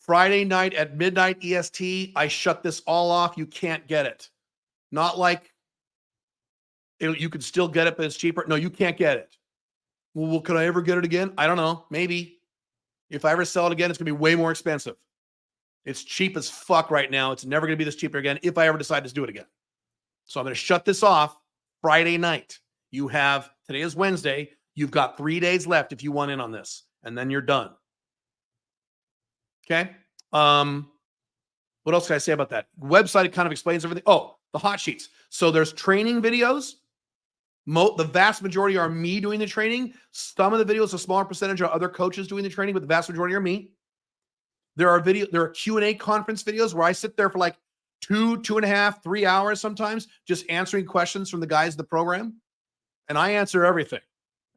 Friday night at midnight EST, I shut this all off. You can't get it. Not like you can still get it, but it's cheaper. No, you can't get it. Well, could I ever get it again? I don't know. Maybe. If I ever sell it again, it's going to be way more expensive. It's cheap as fuck right now. It's never going to be this cheaper again if I ever decide to do it again. So I'm going to shut this off Friday night. Today is Wednesday. You've got 3 days left if you want in on this, and then you're done. Okay. What else can I say about that? Website kind of explains everything. Oh, the hot sheets. So there's training videos. The vast majority are me doing the training. Some of the videos, a smaller percentage, are other coaches doing the training, but the vast majority are me. There are Q&A conference videos where I sit there for like 2.5, 3 hours sometimes, just answering questions from the guys in the program. And I answer everything.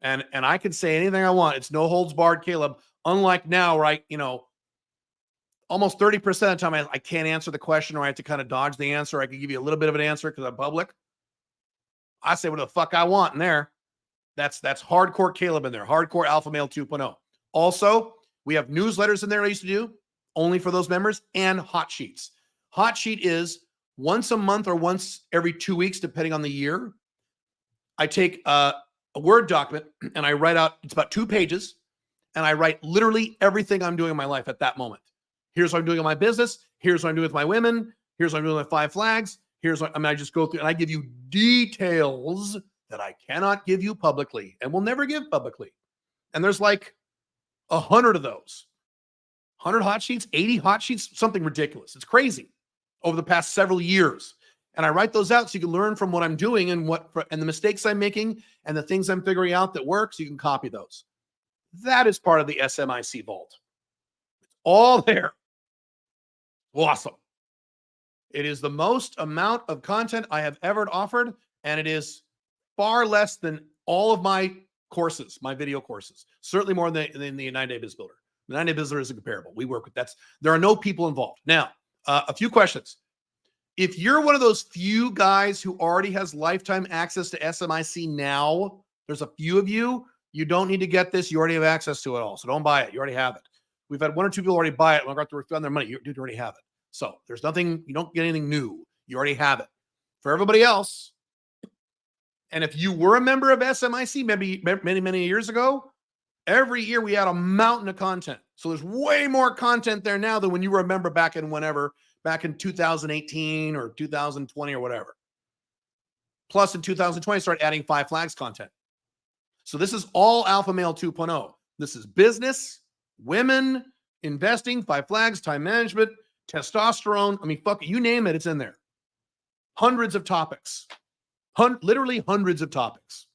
And I can say anything I want. It's no holds barred, Caleb. Unlike now, right? Almost 30% of the time I can't answer the question, or I have to kind of dodge the answer. I can give you a little bit of an answer because I'm public. I say what the fuck I want in there. That's hardcore Caleb in there. Hardcore Alpha Male 2.0. Also, we have newsletters in there I used to do only for those members, and hot sheets. Hot sheet is once a month or once every 2 weeks, depending on the year. I take a Word document and I write out, it's about 2 pages, and I write literally everything I'm doing in my life at that moment. Here's what I'm doing in my business. Here's what I'm doing with my women. Here's what I'm doing with 5 flags. I just go through and I give you details that I cannot give you publicly and will never give publicly. And there's like 100 of those. 100 hot sheets, 80 hot sheets, something ridiculous. It's crazy over the past several years. And I write those out so you can learn from what I'm doing and the mistakes I'm making and the things I'm figuring out that work, so you can copy those. That is part of the SMIC vault. It's all there. Awesome. It is the most amount of content I have ever offered, and it is far less than all of my courses, my video courses. Certainly more than the 9-Day Biz Builder. The 9-Day Biz Builder isn't comparable. We work with there are no people involved. Now, a few questions. If you're one of those few guys who already has lifetime access to SMIC now, there's a few of you. You don't need to get this. You already have access to it all. So don't buy it. You already have it. We've had 1 or 2 people already buy it. We're going to have to their money. You already have it. So there's nothing, you don't get anything new. You already have it. For everybody else, and if you were a member of SMIC maybe many, many years ago, every year we had a mountain of content. So there's way more content there now than when you were a member back in 2018 or 2020 or whatever. Plus in 2020, start adding 5 flags content. So this is all Alpha Male 2.0. This is business, women, investing, 5 flags, time management, testosterone. I mean, fuck it, you name it, it's in there. Hundreds of topics. Literally hundreds of topics.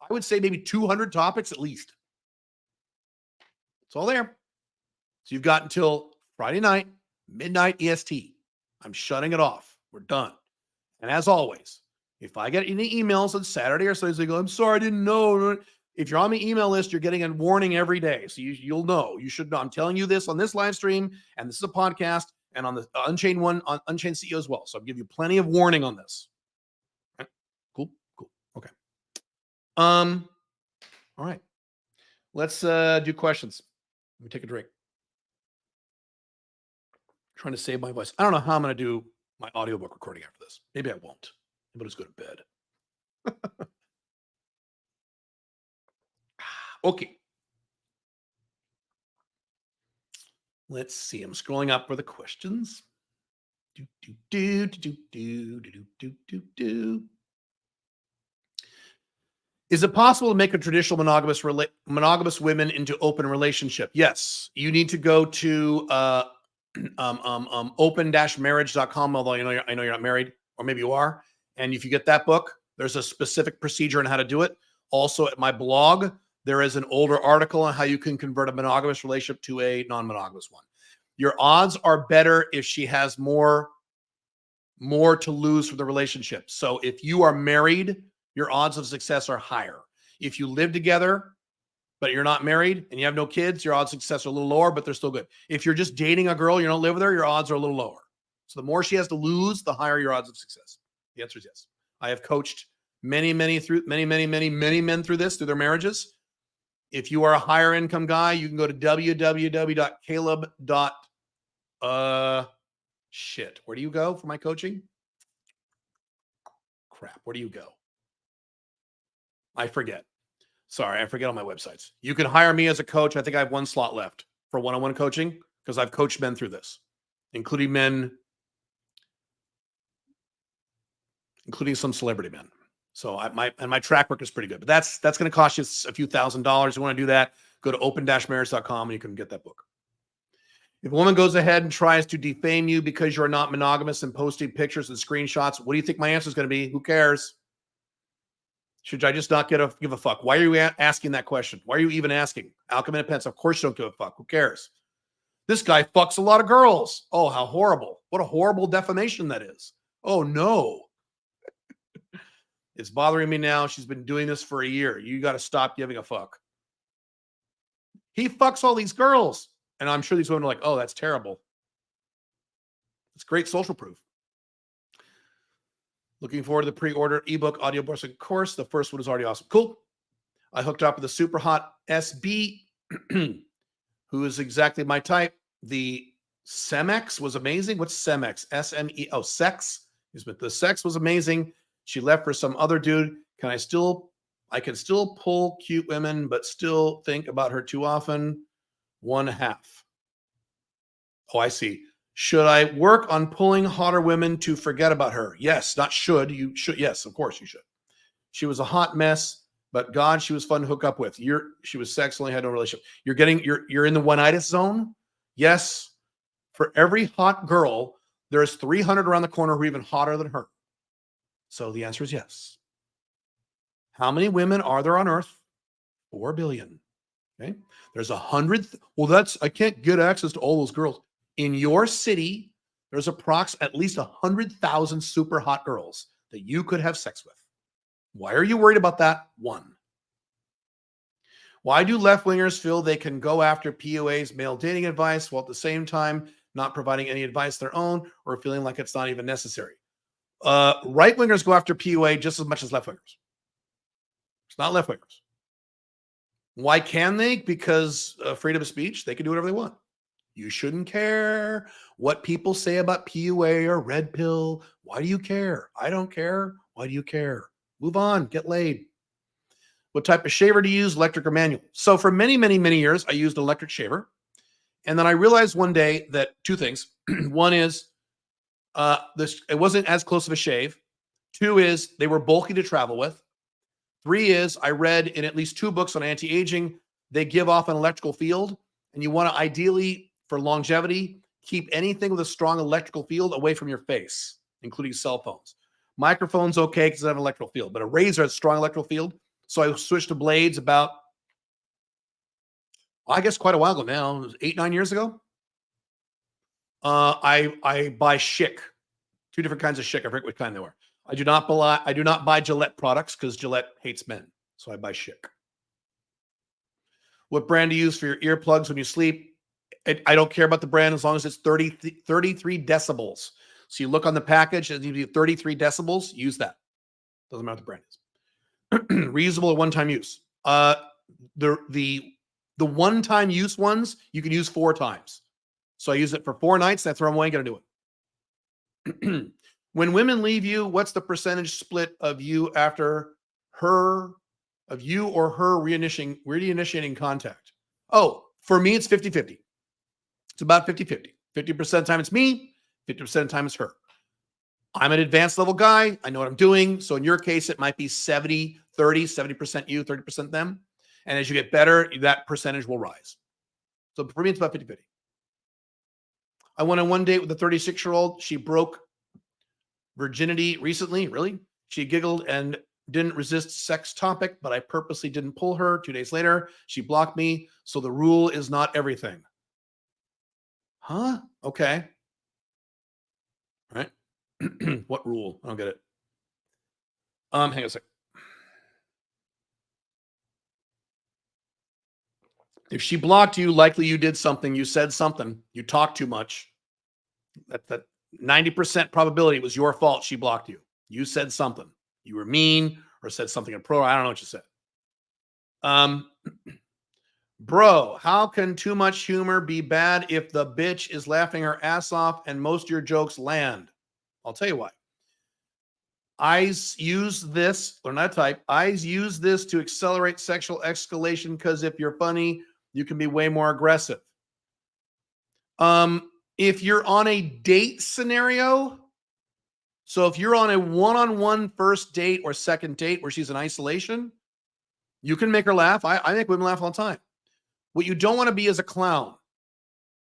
I would say maybe 200 topics at least. It's all there. So you've got until Friday night, midnight EST. I'm shutting it off. We're done. And as always, if I get any emails on Saturday or Sunday, they go, I'm sorry, I didn't know. If you're on the email list, you're getting a warning every day. So you'll know. You should know. I'm telling you this on this live stream, and this is a podcast, and on the Unchained one, on Unchained CEO as well. So I'll give you plenty of warning on this. Okay. Cool. Okay. All right. Let's do questions. Let me take a drink. I'm trying to save my voice. I don't know how I'm going to do my audiobook recording after this. Maybe I won't. Maybe I'll just go to bed. Okay. Let's see. I'm scrolling up for the questions. Is it possible to make a traditional monogamous women into open relationship? Yes. You need to go to open-marriage.com, although I know you're not married, or maybe you are. And if you get that book, there's a specific procedure on how to do it. Also at my blog, there is an older article on how you can convert a monogamous relationship to a non-monogamous one. Your odds are better if she has more to lose for the relationship. So if you are married, your odds of success are higher. If you live together, but you're not married and you have no kids, your odds of success are a little lower, but they're still good. If you're just dating a girl, you don't live with her, your odds are a little lower. So the more she has to lose, the higher your odds of success. The answer is yes. I have coached many men through this, through their marriages. If you are a higher income guy, you can go to www.caleb. Where do you go for my coaching? Crap. Where do you go? I forget. Sorry, I forget all my websites. You can hire me as a coach. I think I have one slot left for one-on-one coaching because I've coached men through this, including some celebrity men. So my track record is pretty good, but that's going to cost you a few $1,000s. You want to do that? Go to open-marriage.com and you can get that book. If a woman goes ahead and tries to defame you because you're not monogamous and posting pictures and screenshots, what do you think my answer is going to be? Who cares? Should I just not give a fuck? Why are you asking that question? Why are you even asking? Alchemy and Pence, of course you don't give a fuck. Who cares? This guy fucks a lot of girls. Oh, how horrible. What a horrible defamation that is. Oh, no. It's bothering me now. She's been doing this for a year. You got to stop giving a fuck. He fucks all these girls. And I'm sure these women are like, oh, that's terrible. It's great social proof. Looking forward to the pre-order ebook, audio course, and course. The first one is already awesome. Cool. I hooked up with a super hot SB who is exactly my type. The Semex was amazing. What's Semex? S-M-E. Oh, sex. The sex was amazing. She left for some other dude. I can still pull cute women, but still think about her too often. 1/2. Oh, I see. Should I work on pulling hotter women to forget about her? Yes, not should. You should. Yes, of course you should. She was a hot mess, but God, she was fun to hook up with. She was sex, only had no relationship. You're in the one-itis zone. Yes. For every hot girl, there's 300 around the corner who are even hotter than her. So the answer is yes. How many women are there on Earth? 4 billion. Okay. There's 100. Well, I can't get access to all those girls. In your city, there's at least 100,000 super hot girls that you could have sex with. Why are you worried about that? 1. Why do left-wingers feel they can go after PUA's male dating advice while at the same time not providing any advice of their own or feeling like it's not even necessary? Right-wingers go after PUA just as much as left-wingers. It's not left-wingers. Why can they? Because freedom of speech, they can do whatever they want. You shouldn't care what people say about PUA or red pill. Why do you care? I don't care. Why do you care? Move on. Get laid. What type of shaver do you use, electric or manual? So for many, many, many years, I used an electric shaver. And then I realized one day that 2 things. One is it wasn't as close of a shave. 2 is they were bulky to travel with. 3 is I read in at least 2 books on anti-aging, they give off an electrical field. And you want to ideally, for longevity, keep anything with a strong electrical field away from your face, including cell phones. Microphones, okay, because they have an electrical field, but a razor has a strong electrical field. So I switched to blades about, I guess, quite a while ago now. It was 8-9 years ago. I buy Schick, 2 different kinds of Schick. I forget what kind they were. I do not buy Gillette products because Gillette hates men. So I buy Schick. What brand do you use for your earplugs when you sleep? I don't care about the brand as long as it's 33 decibels. So you look on the package and you 33 decibels, use that. Doesn't matter what the brand is. Reusable or one-time use. The one-time use ones, you can use 4 times. So I use it for 4 nights. That's where I'm going to do it. When women leave you, what's the percentage split of you after her, of you or her reinitiating contact? Oh, for me, it's 50-50. It's about 50-50. 50% of the time it's me, 50% of the time it's her. I'm an advanced level guy. I know what I'm doing. So in your case, it might be 70-30, 70% you, 30% them. And as you get better, that percentage will rise. So for me, it's about 50-50. I went on one date with a 36-year-old. She broke virginity recently. Really? She giggled and didn't resist sex topic, but I purposely didn't pull her. 2 days later, she blocked me. So the rule is not everything. Huh? Okay. All right. What rule? I don't get it. Hang on a sec. If she blocked you, likely you did something. You said something. You talked too much. That 90% probability it was your fault she blocked you. You said something. You were mean or said something inappropriate. I don't know what you said. Bro, how can too much humor be bad if the bitch is laughing her ass off and most of your jokes land? I'll tell you why. Eyes use this, learn how to type. Eyes use this to accelerate sexual escalation because if you're funny, you can be way more aggressive. If you're on a date scenario, so if you're on a one-on-one first date or second date where she's in isolation, you can make her laugh. I make women laugh all the time. What you don't want to be is a clown.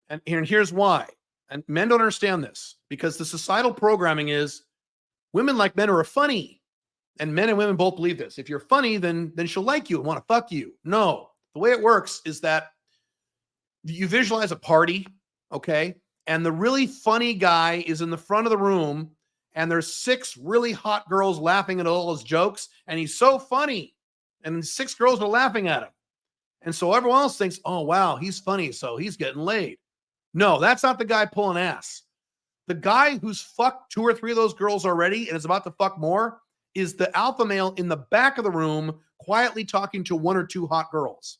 And here's why. And men don't understand this because the societal programming is women like men who are funny. And men and women both believe this. If you're funny, then she'll like you and want to fuck you. No. The way it works is that you visualize a party, okay? And the really funny guy is in the front of the room, and there's 6 really hot girls laughing at all his jokes, and he's so funny. And 6 girls are laughing at him. And so everyone else thinks, oh, wow, he's funny, so he's getting laid. No, that's not the guy pulling ass. The guy who's fucked 2 or 3 of those girls already and is about to fuck more is the alpha male in the back of the room quietly talking to 1 or 2 hot girls.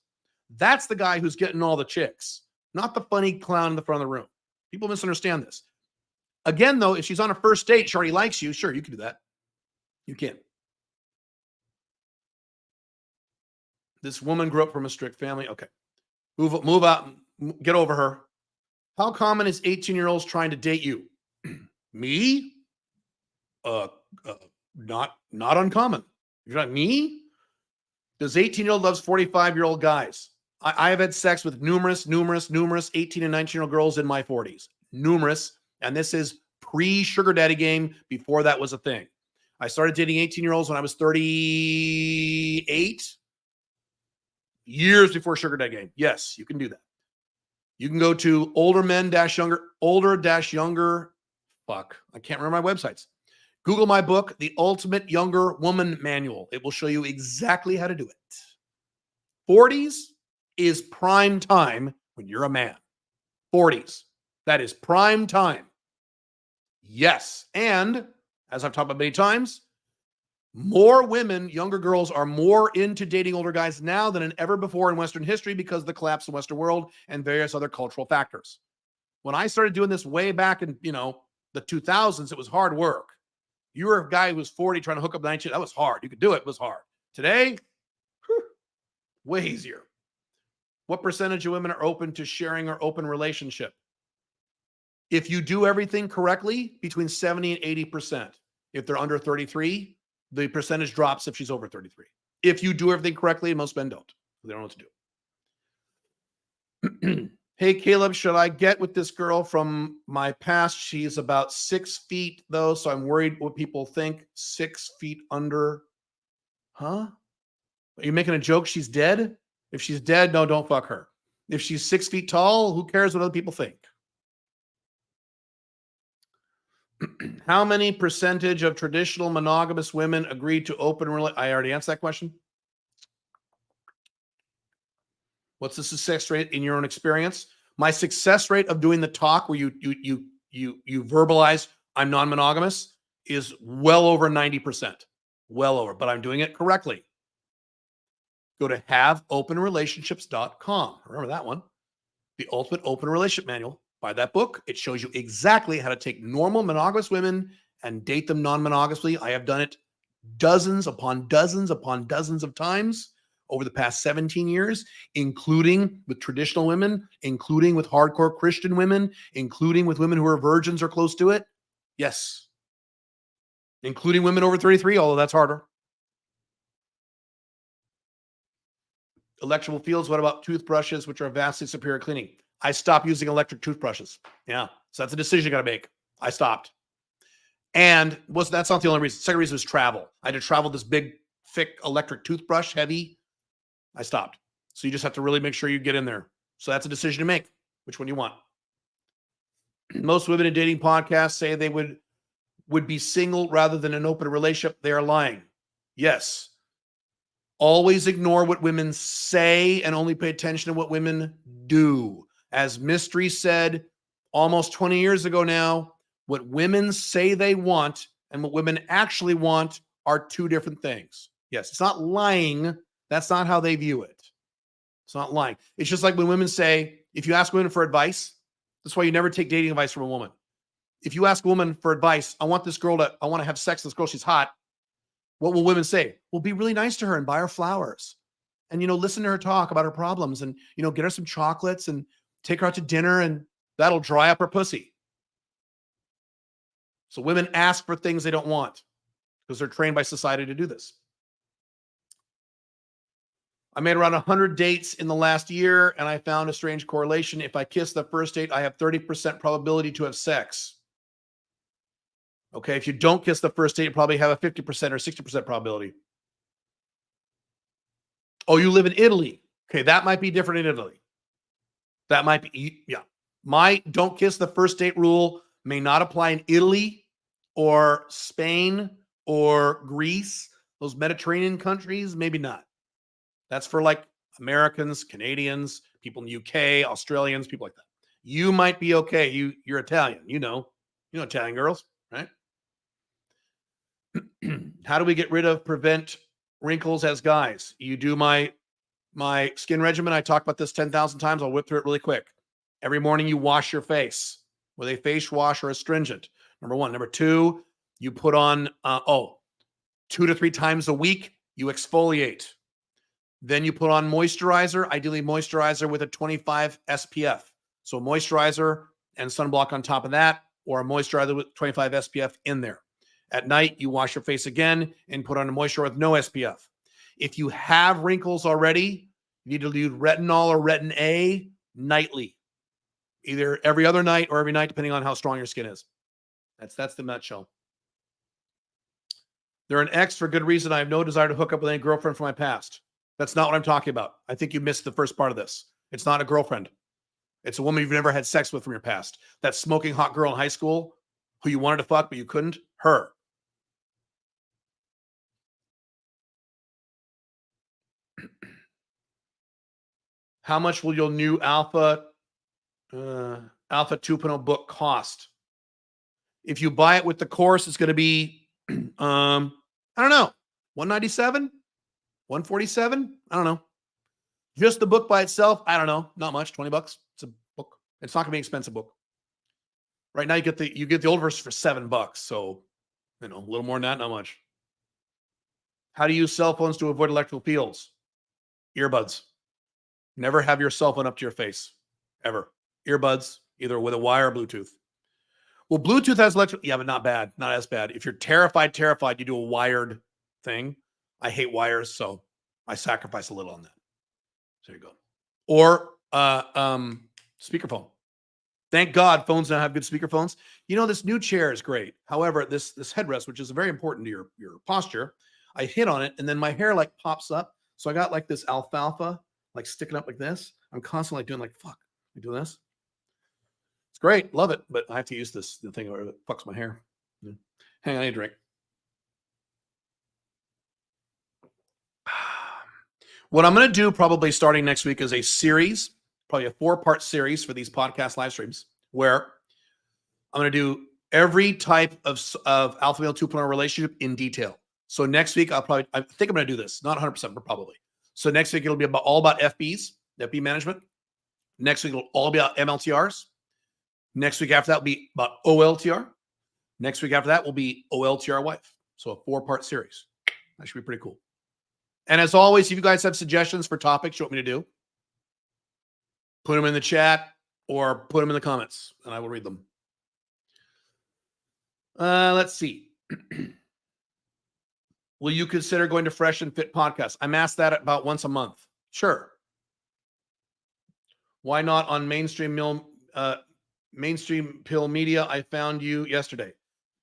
That's the guy who's getting all the chicks, not the funny clown in the front of the room. People misunderstand this. Again, though, if she's on a first date, she already likes you. Sure, you can do that. You can. This woman grew up from a strict family. Okay. Move out. Get over her. How common is 18-year-olds trying to date you? Me? Not uncommon. You're not me? Does 18-year-old loves 45-year-old guys? I have had sex with numerous 18 and 19-year-old girls in my 40s. Numerous. And this is pre-sugar daddy game before that was a thing. I started dating 18-year-olds when I was 38. Years before sugar daddy game. Yes, you can do that. You can go to older-younger. Fuck, I can't remember my websites. Google my book, The Ultimate Younger Woman Manual. It will show you exactly how to do it. 40s is prime time when you're a man. 40s. That is prime time. Yes. And as I've talked about many times, more women, younger girls, are more into dating older guys now than ever before in Western history because of the collapse of the Western world and various other cultural factors. When I started doing this way back in, the 2000s, it was hard work. You were a guy who was 40 trying to hook up 19. That was hard. You could do it. It was hard. Today, way easier. What percentage of women are open to sharing or open relationship? If you do everything correctly, between 70 and 80%. If they're under 33, the percentage drops if she's over 33. If you do everything correctly, and most men don't. They don't know what to do. Hey, Caleb, should I get with this girl from my past? She's about 6 feet, though, so I'm worried what people think. 6 feet under. Huh? Are you making a joke? She's dead? If she's dead, no, don't fuck her. If she's 6 feet tall, who cares what other people think? How many percentage of traditional monogamous women agree to open relationship? I already answered that question. What's the success rate in your own experience? My success rate of doing the talk where you verbalize I'm non-monogamous is well over 90%. Well over, but I'm doing it correctly. Go to haveopenrelationships.com. Remember that one. The Ultimate Open Relationship Manual. Buy that book. It shows you exactly how to take normal monogamous women and date them non-monogamously. I have done it dozens upon dozens upon dozens of times over the past 17 years, including with traditional women, including with hardcore Christian women, including with women who are virgins or close to it. Yes. Including women over 33, although that's harder. Electrical fields. What about toothbrushes, which are vastly superior cleaning? I stopped using electric toothbrushes. Yeah. So that's a decision you got to make. I stopped. And that's not the only reason. The second reason was travel. I had to travel this big, thick electric toothbrush, heavy. I stopped. So you just have to really make sure you get in there. So that's a decision to make, which one you want. Most women in dating podcasts say they would be single rather than an open relationship. They are lying. Yes. Always ignore what women say and only pay attention to what women do. As Mystery said almost 20 years ago now, what women say they want and what women actually want are 2 different things. Yes, it's not lying. That's not how they view it. It's not lying. It's just like when women say, if you ask women for advice, that's why you never take dating advice from a woman. If you ask a woman for advice, I want to have sex with this girl, she's hot. What will women say? Well, be really nice to her and buy her flowers and, listen to her talk about her problems and, get her some chocolates and take her out to dinner, and that'll dry up her pussy. So women ask for things they don't want because they're trained by society to do this. I made around 100 dates in the last year, and I found a strange correlation. If I kiss the first date, I have 30% probability to have sex. Okay, if you don't kiss the first date, you probably have a 50% or 60% probability. Oh, you live in Italy. Okay, that might be different in Italy. That might be, yeah. My don't kiss the first date rule may not apply in Italy or Spain or Greece, those Mediterranean countries, maybe not. That's for like Americans, Canadians, people in the UK, Australians, people like that. You might be okay. You're Italian, you know Italian girls, right? How do we prevent wrinkles as guys? You do my skin regimen. I talk about this 10,000 times. I'll whip through it really quick. Every morning you wash your face with a face wash or astringent. Number one. Number two, you put on 2 to 3 times a week, you exfoliate. Then you put on moisturizer, ideally moisturizer with a 25 SPF. So moisturizer and sunblock on top of that, or a moisturizer with 25 SPF in there. At night, you wash your face again and put on a moisturizer with no SPF. If you have wrinkles already, you need to use retinol or Retin A nightly, either every other night or every night, depending on how strong your skin is. That's the nutshell. They're an ex for good reason. I have no desire to hook up with any girlfriend from my past. That's not what I'm talking about. I think you missed the first part of this. It's not a girlfriend. It's a woman you've never had sex with from your past. That smoking hot girl in high school who you wanted to fuck, but you couldn't. Her. How much will your new Alpha 2.0 book cost? If you buy it with the course, it's going to be, I don't know, $197, $147. I don't know. Just the book by itself, I don't know, not much, $20. It's a book. It's not going to be an expensive book. Right now, you get the old version for $7. So, a little more than that, not much. How do you use cell phones to avoid electrical fields? Earbuds. Never have your cell phone up to your face, ever. Earbuds, either with a wire or Bluetooth. Well, Bluetooth has electrical, yeah, but not bad, not as bad. If you're terrified, you do a wired thing. I hate wires, so I sacrifice a little on that. So there you go. Or speakerphone. Thank God phones now have good speakerphones. This new chair is great. However, this headrest, which is very important to your posture, I hit on it and then my hair like pops up. So I got like this alfalfa like sticking up like this. I'm constantly doing like, fuck, I do this. It's great. Love it. But I have to use the thing or it fucks my hair. Yeah. Hang on, I need a drink. What I'm going to do probably starting next week is a series, probably a 4-part series for these podcast live streams where I'm going to do every type of alpha male 2.0 relationship in detail. So next week, I think I'm going to do this, not 100%, but probably. So next week, it'll be all about FBs, FB management. Next week, it'll all be about MLTRs. Next week after that will be about OLTR. Next week after that will be OLTR wife. So a 4-part series. That should be pretty cool. And as always, if you guys have suggestions for topics you want me to do, put them in the chat or put them in the comments and I will read them. Let's see. Will you consider going to Fresh and Fit podcast? I'm asked that about once a month. Sure. Why not on mainstream pill media? I found you yesterday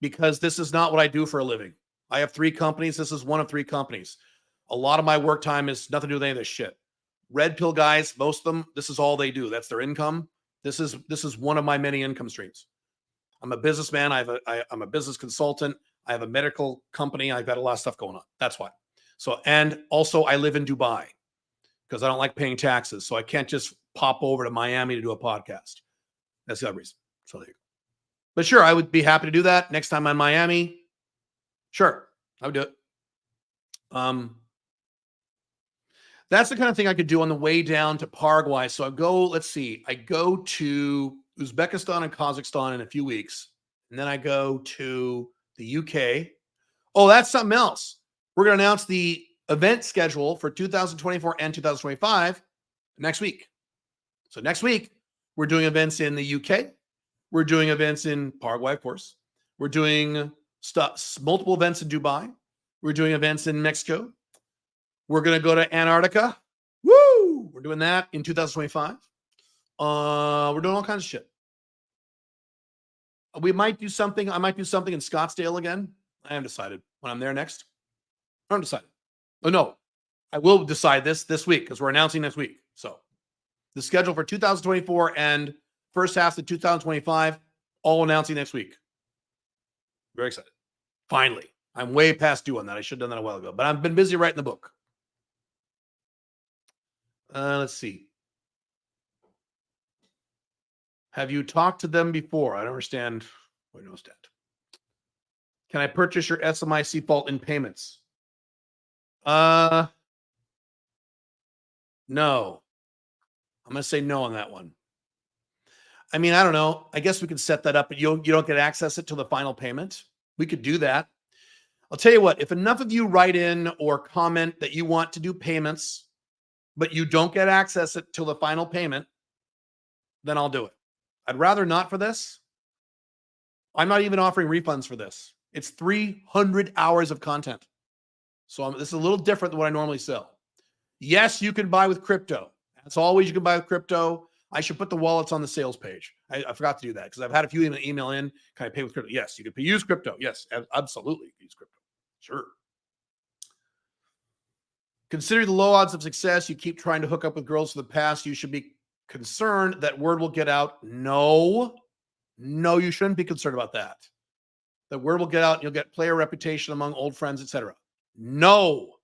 because this is not what I do for a living. I have 3 companies. This is one of 3 companies. A lot of my work time is nothing to do with any of this shit. Red pill guys, most of them, this is all they do. That's their income. This is one of my many income streams. I'm a businessman. I'm a business consultant. I have a medical company. I've got a lot of stuff going on. That's why. So, and also I live in Dubai because I don't like paying taxes. So I can't just pop over to Miami to do a podcast. That's the other reason. So there you go. But sure, I would be happy to do that next time I'm in Miami. Sure, I would do it. That's the kind of thing I could do on the way down to Paraguay. So I go to Uzbekistan and Kazakhstan in a few weeks. And then I go to the UK. Oh, that's something else. We're going to announce the event schedule for 2024 and 2025 next week. So next week, we're doing events in the UK. We're doing events in Paraguay, of course. We're doing multiple events in Dubai. We're doing events in Mexico. We're going to go to Antarctica. Woo! We're doing that in 2025. We're doing all kinds of shit. We might do something. I might do something in Scottsdale again. I haven't decided when I'm there next. I haven't decided. Oh, no. I will decide this week because we're announcing next week. So the schedule for 2024 and first half of 2025, all announcing next week. Very excited. Finally. I'm way past due on that. I should have done that a while ago, but I've been busy writing the book. Let's see. Have you talked to them before? I don't understand. Wait, no, stat. Can I purchase your SMIC fault in payments? No. I'm going to say no on that one. I mean, I don't know. I guess we could set that up, but you don't get access it till the final payment. We could do that. I'll tell you what, if enough of you write in or comment that you want to do payments, but you don't get access it till the final payment, then I'll do it. I'd rather not for this. I'm not even offering refunds for this. It's 300 hours of content. So this is a little different than what I normally sell. Yes, you can buy with crypto. That's always you can buy with crypto. I should put the wallets on the sales page. I forgot to do that because I've had a few email in. Can I pay with crypto? Yes, you can use crypto. Yes, absolutely. You can use crypto. Sure. Considering the low odds of success, you keep trying to hook up with girls from the past. You should be concerned that word will get out. No, you shouldn't be concerned about that. The word will get out and you'll get player reputation among old friends, etc. No.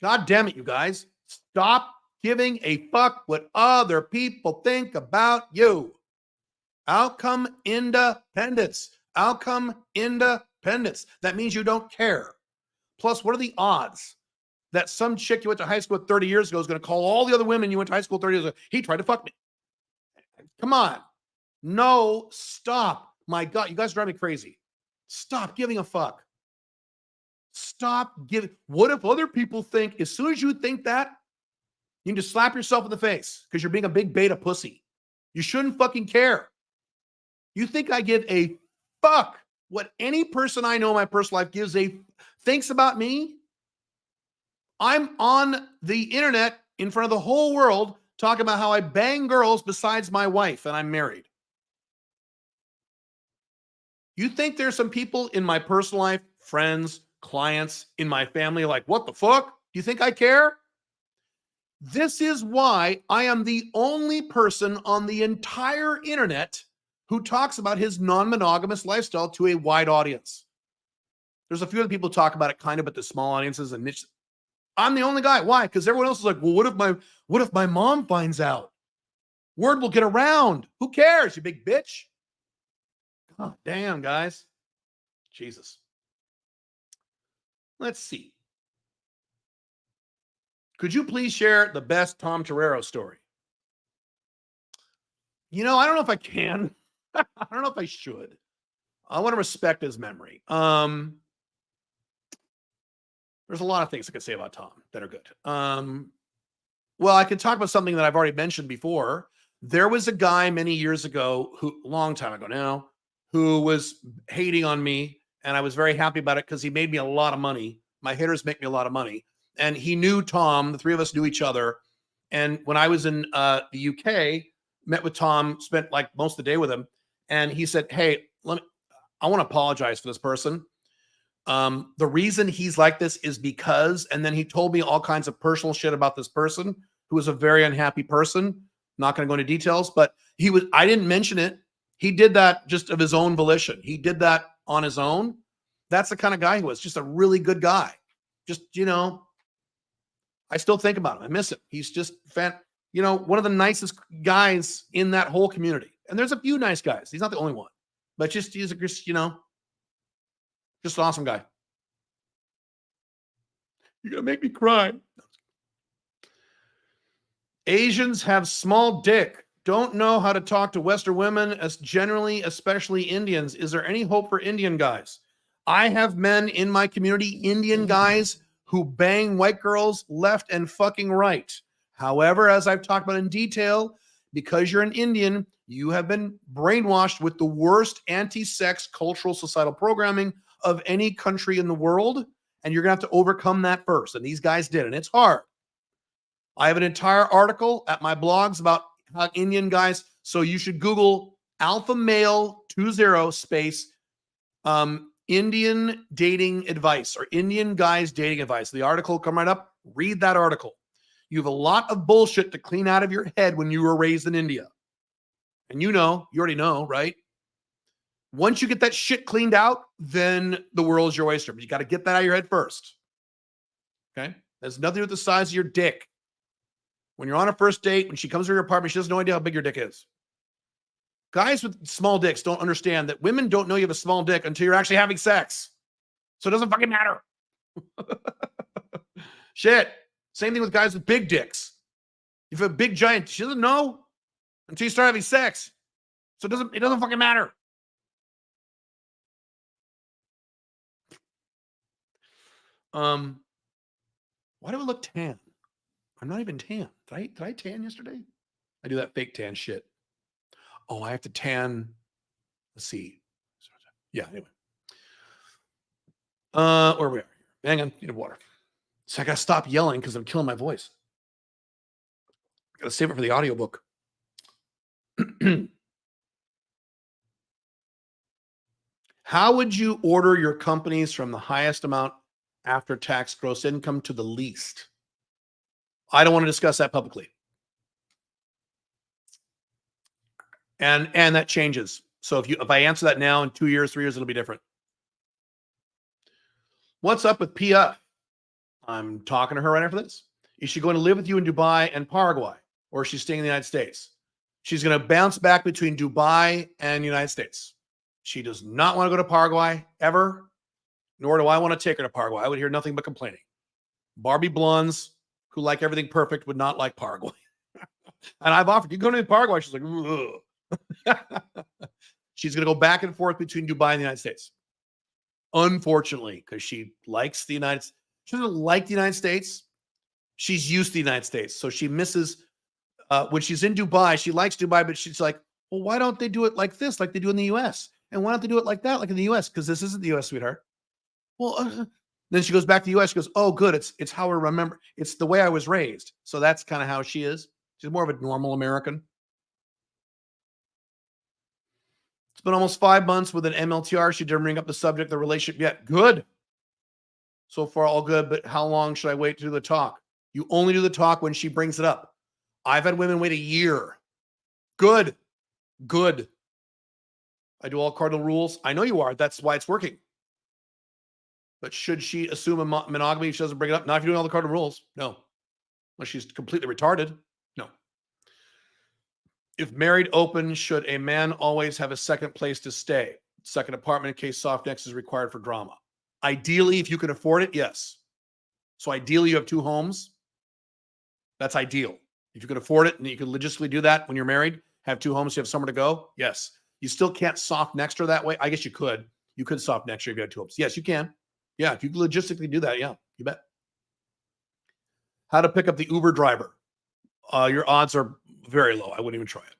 God damn it, you guys. Stop giving a fuck what other people think about you. Outcome independence. Outcome independence. That means you don't care. Plus, what are the odds that some chick you went to high school with 30 years ago is going to call all the other women you went to high school 30 years ago? He tried to fuck me. Come on. No, stop. My God, you guys drive me crazy. Stop giving a fuck. Stop giving. What if other people think, as soon as you think that, you can just slap yourself in the face because you're being a big beta pussy. You shouldn't fucking care. You think I give a fuck what any person I know in my personal life thinks about me? I'm on the internet in front of the whole world talking about how I bang girls besides my wife and I'm married. You think there's some people in my personal life, friends, clients, in my family like, what the fuck? Do you think I care? This is why I am the only person on the entire internet who talks about his non-monogamous lifestyle to a wide audience. There's a few other people who talk about it kind of, but the small audiences and niche. I'm the only guy. Why? Because everyone else is like, well, what if my mom finds out? Word will get around. Who cares, you big bitch? Oh, damn, guys. Jesus. Let's see. Could you please share the best Tom Torero story? You know, I don't know if I can. I don't know if I should. I want to respect his memory. There's a lot of things I could say about Tom that are good. Well, I could talk about something that I've already mentioned before. There was a guy many years ago, a long time ago now, who was hating on me, and I was very happy about it because he made me a lot of money. My haters make me a lot of money. And he knew Tom. The three of us knew each other. And when I was in the UK, met with Tom, spent like most of the day with him. And he said, hey, I want to apologize for this person. The reason he's like this is because, and then he told me all kinds of personal shit about this person who was a very unhappy person. Not going to go into details, but I didn't mention it. He did that just of his own volition. He did that on his own. That's the kind of guy he was, just a really good guy. Just, I still think about him. I miss him. He's just one of the nicest guys in that whole community. And there's a few nice guys. He's not the only one, but he's just an awesome guy. You're going to make me cry. Asians have small dick. Don't know how to talk to Western women, as generally, especially Indians. Is there any hope for Indian guys? I have men in my community, Indian guys, who bang white girls left and fucking right. However, as I've talked about in detail, because you're an Indian, you have been brainwashed with the worst anti-sex cultural societal programming of any country in the world, and you're going to have to overcome that first. And these guys did, and it's hard. I have an entire article at my blogs about how Indian guys, so you should Google alpha male 20 space Indian dating advice or Indian guys dating advice. The article come right up. Read that article. You have a lot of bullshit to clean out of your head when you were raised in India. And you already know, right? Once you get that shit cleaned out, then the world's your oyster. But you got to get that out of your head first. Okay? There's nothing to do with the size of your dick. When you're on a first date, when she comes to your apartment, she has no idea how big your dick is. Guys with small dicks don't understand that women don't know you have a small dick until you're actually having sex. So it doesn't fucking matter. Shit. Same thing with guys with big dicks. If you have a big giant, she doesn't know until you start having sex. So it doesn't fucking matter. Why do I look tan? I'm not even tan. Did I tan yesterday? I do that fake tan shit. Oh, I have to tan. Let's see. Yeah, anyway. Where we are. Hang on, need water. So I gotta stop yelling because I'm killing my voice. I gotta save it for the audiobook. How would you order your companies from the highest amount after tax gross income to the least? I don't want to discuss that publicly. And that changes. So if I answer that now in 2 years, 3 years, it'll be different. What's up with PF? I'm talking to her right after this. Is she going to live with you in Dubai and Paraguay, or is she staying in the United States? She's going to bounce back between Dubai and the United States. She does not want to go to Paraguay ever, nor do I want to take her to Paraguay. I would hear nothing but complaining. Barbie blondes who like everything perfect would not like Paraguay. And I've offered, you go to Paraguay. She's like, ugh. She's going to go back and forth between Dubai and the United States. Unfortunately, because she likes the United States. She doesn't like the United States. She's used to the United States. So she misses, when she's in Dubai, she likes Dubai, but she's like, well, why don't they do it like this, like they do in the US? And why don't they do it like that, like in the US? Because this isn't the US, sweetheart. Well, then she goes back to the US. She goes, oh, good. It's how I remember. It's the way I was raised. So that's kind of how she is. She's more of a normal American. It's been almost 5 months with an MLTR. She didn't bring up the subject of the relationship yet. Good. So far, all good. But how long should I wait to do the talk? You only do the talk when she brings it up. I've had women wait a year. Good. Good. I do all cardinal rules. I know you are. That's why it's working. But should she assume a monogamy if she doesn't bring it up? Not if you're doing all the cardinal rules. No. Unless she's completely retarded. No. If married open, should a man always have a second place to stay? Second apartment in case soft next is required for drama. Ideally, if you can afford it, yes. So ideally, you have 2 homes. That's ideal. If you can afford it and you can logistically do that when you're married, have 2 homes, you have somewhere to go. Yes. You still can't soft next her that way. I guess you could. You could soft next her if you had 2 homes. Yes, you can. Yeah, if you can logistically do that, yeah, you bet. How to pick up the Uber driver. Your odds are very low. I wouldn't even try it.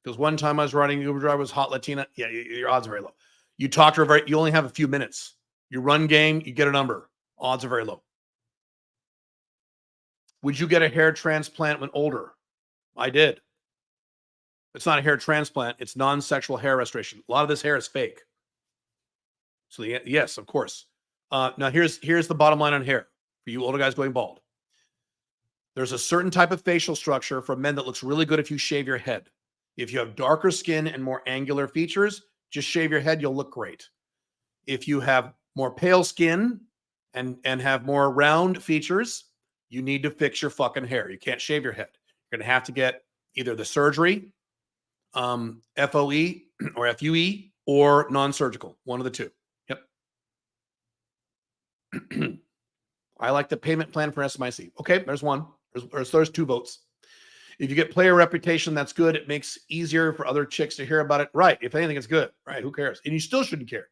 Because one time I was riding Uber driver was hot Latina. Yeah, your odds are very low. You talk to her you only have a few minutes. You run game, you get a number. Odds are very low. Would you get a hair transplant when older? I did. It's not a hair transplant. It's non-sexual hair restoration. A lot of this hair is fake. So yes, of course. Now here's the bottom line on hair for you older guys going bald. There's a certain type of facial structure for men that looks really good if you shave your head. If you have darker skin and more angular features, just shave your head, you'll look great. If you have more pale skin and have more round features, you need to fix your fucking hair. You can't shave your head. You're going to have to get either the surgery, FOE or FUE, or non-surgical, one of the two. Yep. I like the payment plan for SMIC. Okay, there's one. There's 2 votes. If you get player reputation, that's good. It makes easier for other chicks to hear about it. Right. If anything, it's good. Right. Who cares? And you still shouldn't care.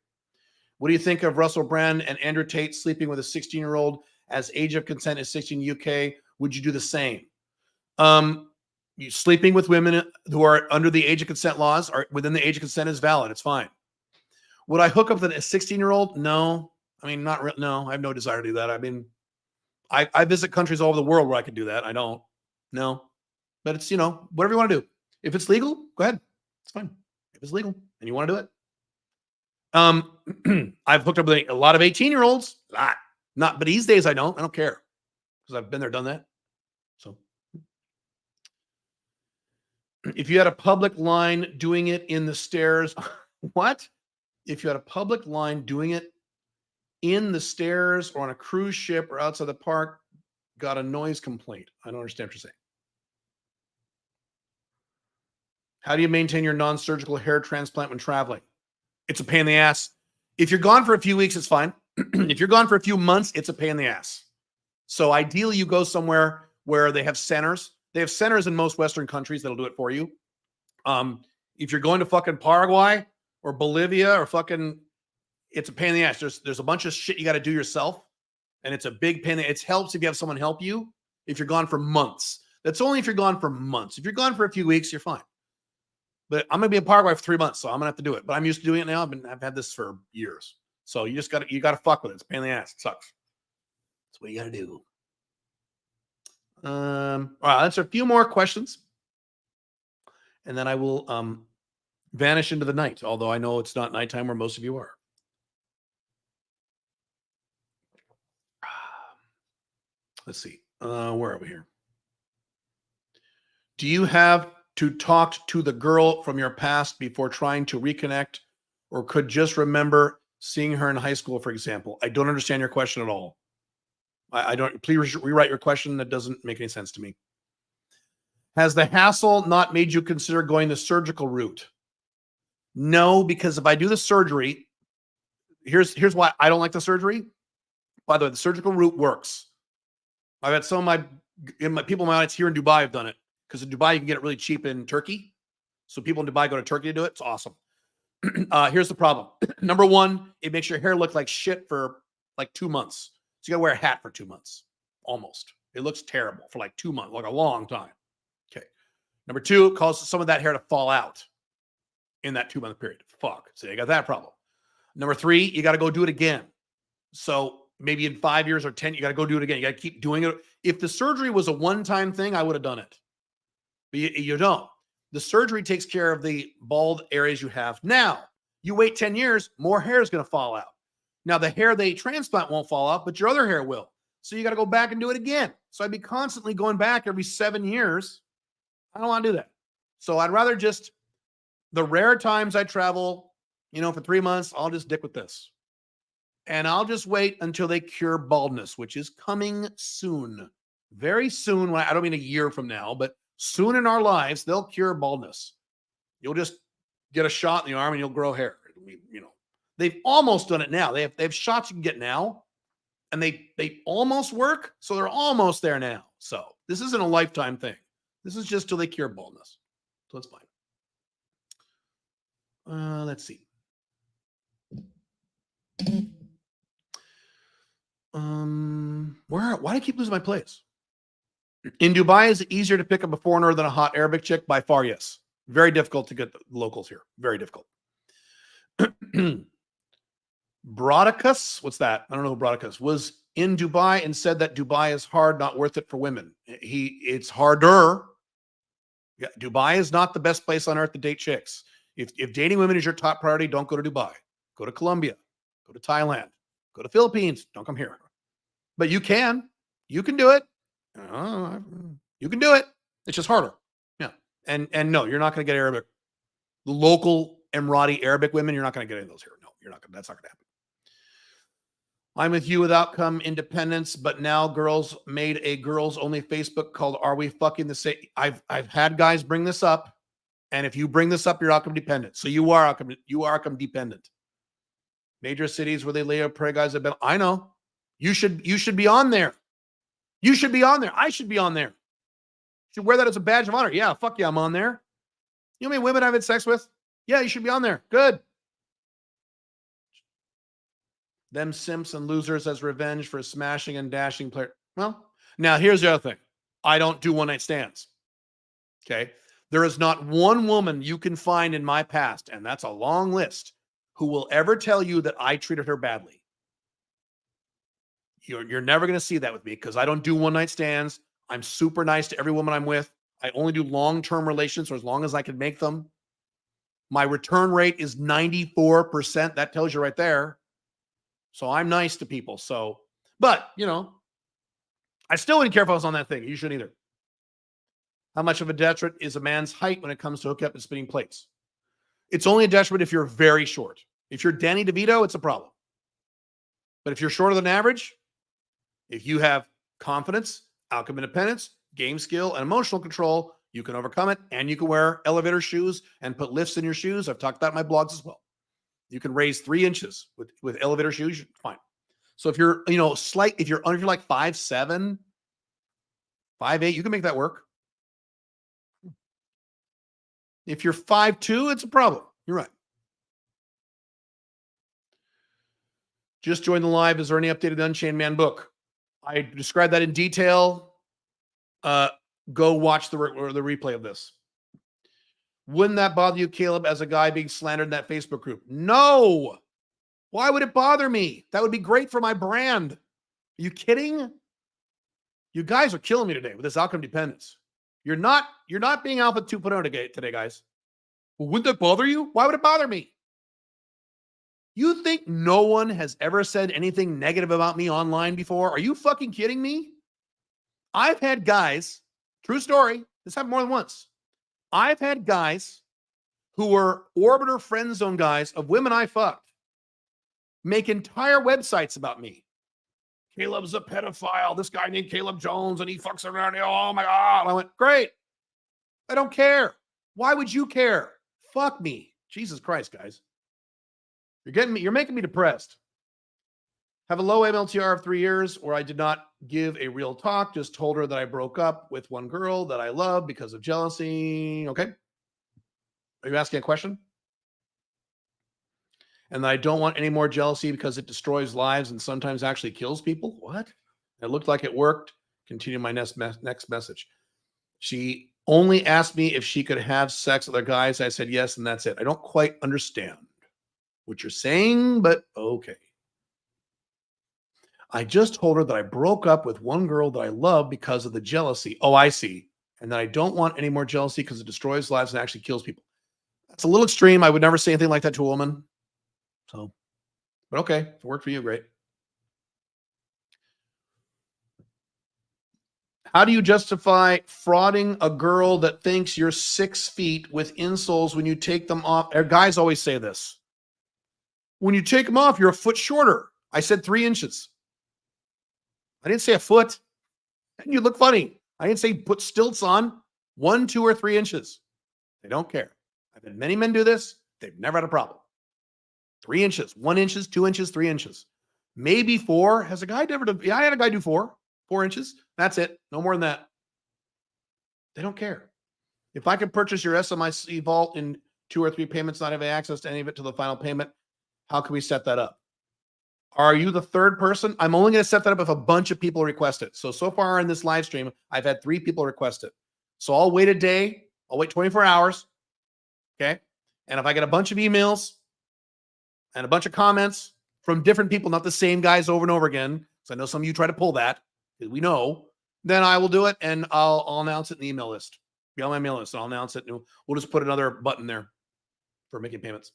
What do you think of Russell Brand and Andrew Tate sleeping with a 16-year-old as age of consent is 16 UK. Would you do the same? You sleeping with women who are under the age of consent laws or within the age of consent is valid. It's fine. Would I hook up with a 16-year-old? No. I mean, not real. No, I have no desire to do that. I mean, I visit countries all over the world where I could do that. I don't. No. But it's, whatever you want to do. If it's legal, go ahead. It's fine. If it's legal and you want to do it. I've hooked up with a lot of 18-year-olds. Not, but these days I don't care because I've been there, done that. So if you had a public line doing it in the stairs, what? If you had a public line doing it in the stairs or on a cruise ship or outside the park, got a noise complaint. I don't understand what you're saying. How do you maintain your non-surgical hair transplant when traveling? It's a pain in the ass. If you're gone for a few weeks, it's fine. If you're gone for a few months, it's a pain in the ass. So ideally, you go somewhere where they have centers. They have centers in most Western countries that'll do it for you. If you're going to fucking Paraguay or Bolivia or fucking, it's a pain in the ass. There's a bunch of shit you got to do yourself, and it's a big pain. It helps if you have someone help you. If you're gone for months, that's only if you're gone for months. If you're gone for a few weeks, you're fine. But I'm gonna be in Paraguay for 3 months, so I'm gonna have to do it. But I'm used to doing it now. I've had this for years. So you gotta fuck with it. It's a pain in the ass. It sucks. That's what you gotta do. All right, I'll answer a few more questions, and then I will vanish into the night. Although I know it's not nighttime where most of you are. Let's see. Where are we here? Do you have to talk to the girl from your past before trying to reconnect, or could just remember seeing her in high school, for example? I don't understand your question at all. I don't. Please rewrite your question. That doesn't make any sense to me. Has the hassle not made you consider going the surgical route? No, because if I do the surgery, here's why I don't like the surgery. By the way, the surgical route works. I've had some of my people in my audience here in Dubai have done it. Because in Dubai, you can get it really cheap in Turkey. So people in Dubai go to Turkey to do it. It's awesome. Here's the problem. Number one, it makes your hair look like shit for like 2 months. So you got to wear a hat for 2 months. Almost. It looks terrible for like 2 months, like a long time. Okay. Number two, it causes some of that hair to fall out in that 2 month period. Fuck. So you got that problem. Number three, you got to go do it again. So maybe in 5 years or 10, you got to go do it again. You got to keep doing it. If the surgery was a one-time thing, I would have done it. But you don't. The surgery takes care of the bald areas you have. Now, you wait 10 years, more hair is going to fall out. Now, the hair they transplant won't fall out, but your other hair will. So you got to go back and do it again. So I'd be constantly going back every 7 years. I don't want to do that. So I'd rather just, the rare times I travel, for 3 months, I'll just dick with this. And I'll just wait until they cure baldness, which is coming soon. Very soon. I don't mean a year from now, but soon in our lives, they'll cure baldness. You'll just get a shot in the arm and you'll grow hair. They've almost done it now. They have shots you can get now, and they almost work. So they're almost there now. So this isn't a lifetime thing. This is just till they cure baldness. So it's fine. Let's see. Why do I keep losing my place? In Dubai, is it easier to pick up a foreigner than a hot Arabic chick? By far, yes. Very difficult to get the locals here. Very difficult. Brodicus, what's that? I don't know who Brodicus was in Dubai and said that Dubai is hard, not worth it for women. It's harder. Yeah, Dubai is not the best place on earth to date chicks. If dating women is your top priority, don't go to Dubai. Go to Colombia. Go to Thailand. Go to Philippines. Don't come here. But you can do it. You can do it. It's just harder. Yeah. And no, you're not going to get Arabic. The local Emirati Arabic women, you're not going to get any of those here. No, you're not going to. That's not going to happen. I'm with you with outcome independence, but now girls made a girls only Facebook called Are We Fucking the Same? I've had guys bring this up, and if you bring this up, you're outcome dependent. So you are outcome dependent. Major cities where they lay up prayer guys have been. I know. You should be on there. You should be on there. I should be on there. You should wear that as a badge of honor. Yeah, fuck yeah, I'm on there. You know how many women I've had sex with? Yeah, you should be on there. Good. them simps and losers as revenge for smashing and dashing player. Well, now here's the other thing. I don't do one night stands. Okay. There is not one woman you can find in my past, and that's a long list, who will ever tell you that I treated her badly. You're never going to see that with me because I don't do one night stands. I'm super nice to every woman I'm with. I only do long-term relations for as long as I can make them. My return rate is 94%. That tells you right there. So I'm nice to people. So, but, I still wouldn't care if I was on that thing. You shouldn't either. How much of a detriment is a man's height when it comes to hookup and spinning plates? It's only a detriment if you're very short. If you're Danny DeVito, it's a problem. But if you're shorter than average, if you have confidence, outcome independence, game skill, and emotional control, you can overcome it, and you can wear elevator shoes and put lifts in your shoes. I've talked about in my blogs as well. You can raise 3 inches with elevator shoes. Fine. So if you're, if you're like 5'7", 5'8", you can make that work. If you're 5'2", it's a problem. You're right. Just joined the live. Is there any updated Unchained Man book? I described that in detail. Go watch the replay of this. Wouldn't that bother you, Caleb, as a guy being slandered in that Facebook group? No. Why would it bother me? That would be great for my brand. Are you kidding? You guys are killing me today with this outcome dependence. You're not being Alpha 2.0 today, guys. Well, wouldn't that bother you? Why would it bother me? You think no one has ever said anything negative about me online before? Are you fucking kidding me? I've had guys, true story, this happened more than once. I've had guys who were orbiter friend zone guys of women I fucked make entire websites about me. Caleb's a pedophile. This guy named Caleb Jones, and he fucks around. Oh my God. I went, great. I don't care. Why would you care? Fuck me. Jesus Christ, guys. You're making me depressed. Have a low MLTR of 3 years where I did not give a real talk, just told her that I broke up with one girl that I love because of jealousy. Okay. Are you asking a question? And I don't want any more jealousy because it destroys lives and sometimes actually kills people. What? It looked like it worked. Continue my next message. She only asked me if she could have sex with other guys. I said yes, and that's it. I don't quite understand what you're saying, but okay. I just told her that I broke up with one girl that I love because of the jealousy. Oh, I see. And that I don't want any more jealousy because it destroys lives and actually kills people. That's a little extreme. I would never say anything like that to a woman. So, but okay, if it worked for you, great. How do you justify frauding a girl that thinks you're 6 feet with insoles when you take them off? Guys always say this. When you take them off, you're a foot shorter. I said 3 inches. I didn't say a foot. And you look funny. I didn't say put stilts on 1, 2, or 3 inches. They don't care. I've had many men do this. They've never had a problem. 3 inches, 1 inch, 2 inches, 3 inches, maybe 4. Has a guy ever done? Yeah, I had a guy do 4 inches. That's it. No more than that. They don't care. If I can purchase your SMIC vault in 2 or 3 payments, not having access to any of it to the final payment, how can we set that up? Are you the third person? I'm only going to set that up if a bunch of people request it. So far in this live stream, I've had 3 people request it. So I'll wait a day. I'll wait 24 hours. Okay. And if I get a bunch of emails and a bunch of comments from different people, not the same guys over and over again, because I know some of you try to pull that, because we know, then I will do it and I'll announce it in the email list. Be on my email list and I'll announce it. And we'll just put another button there for making payments.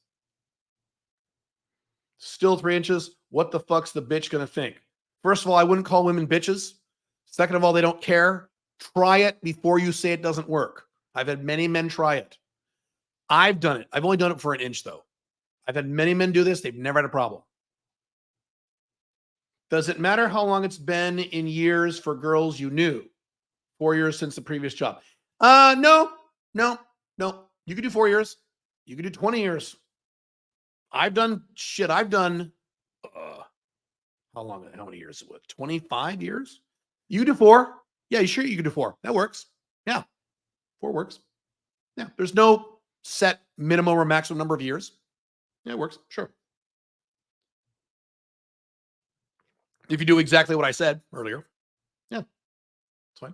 Still 3 inches. What the fuck's the bitch going to think? First of all, I wouldn't call women bitches. Second of all, they don't care. Try it before you say it doesn't work. I've had many men try it. I've done it. I've only done it for 1 inch though. I've had many men do this. They've never had a problem. Does it matter how long it's been in years for girls you knew? 4 years since the previous job. No. You could do 4 years. You could do 20 years. I've done shit. I've done, how many years? 25 years? You do 4. Yeah, sure you can do 4. That works. Yeah. 4 works. Yeah. There's no set minimum or maximum number of years. Yeah, it works. Sure. If you do exactly what I said earlier, yeah, it's fine.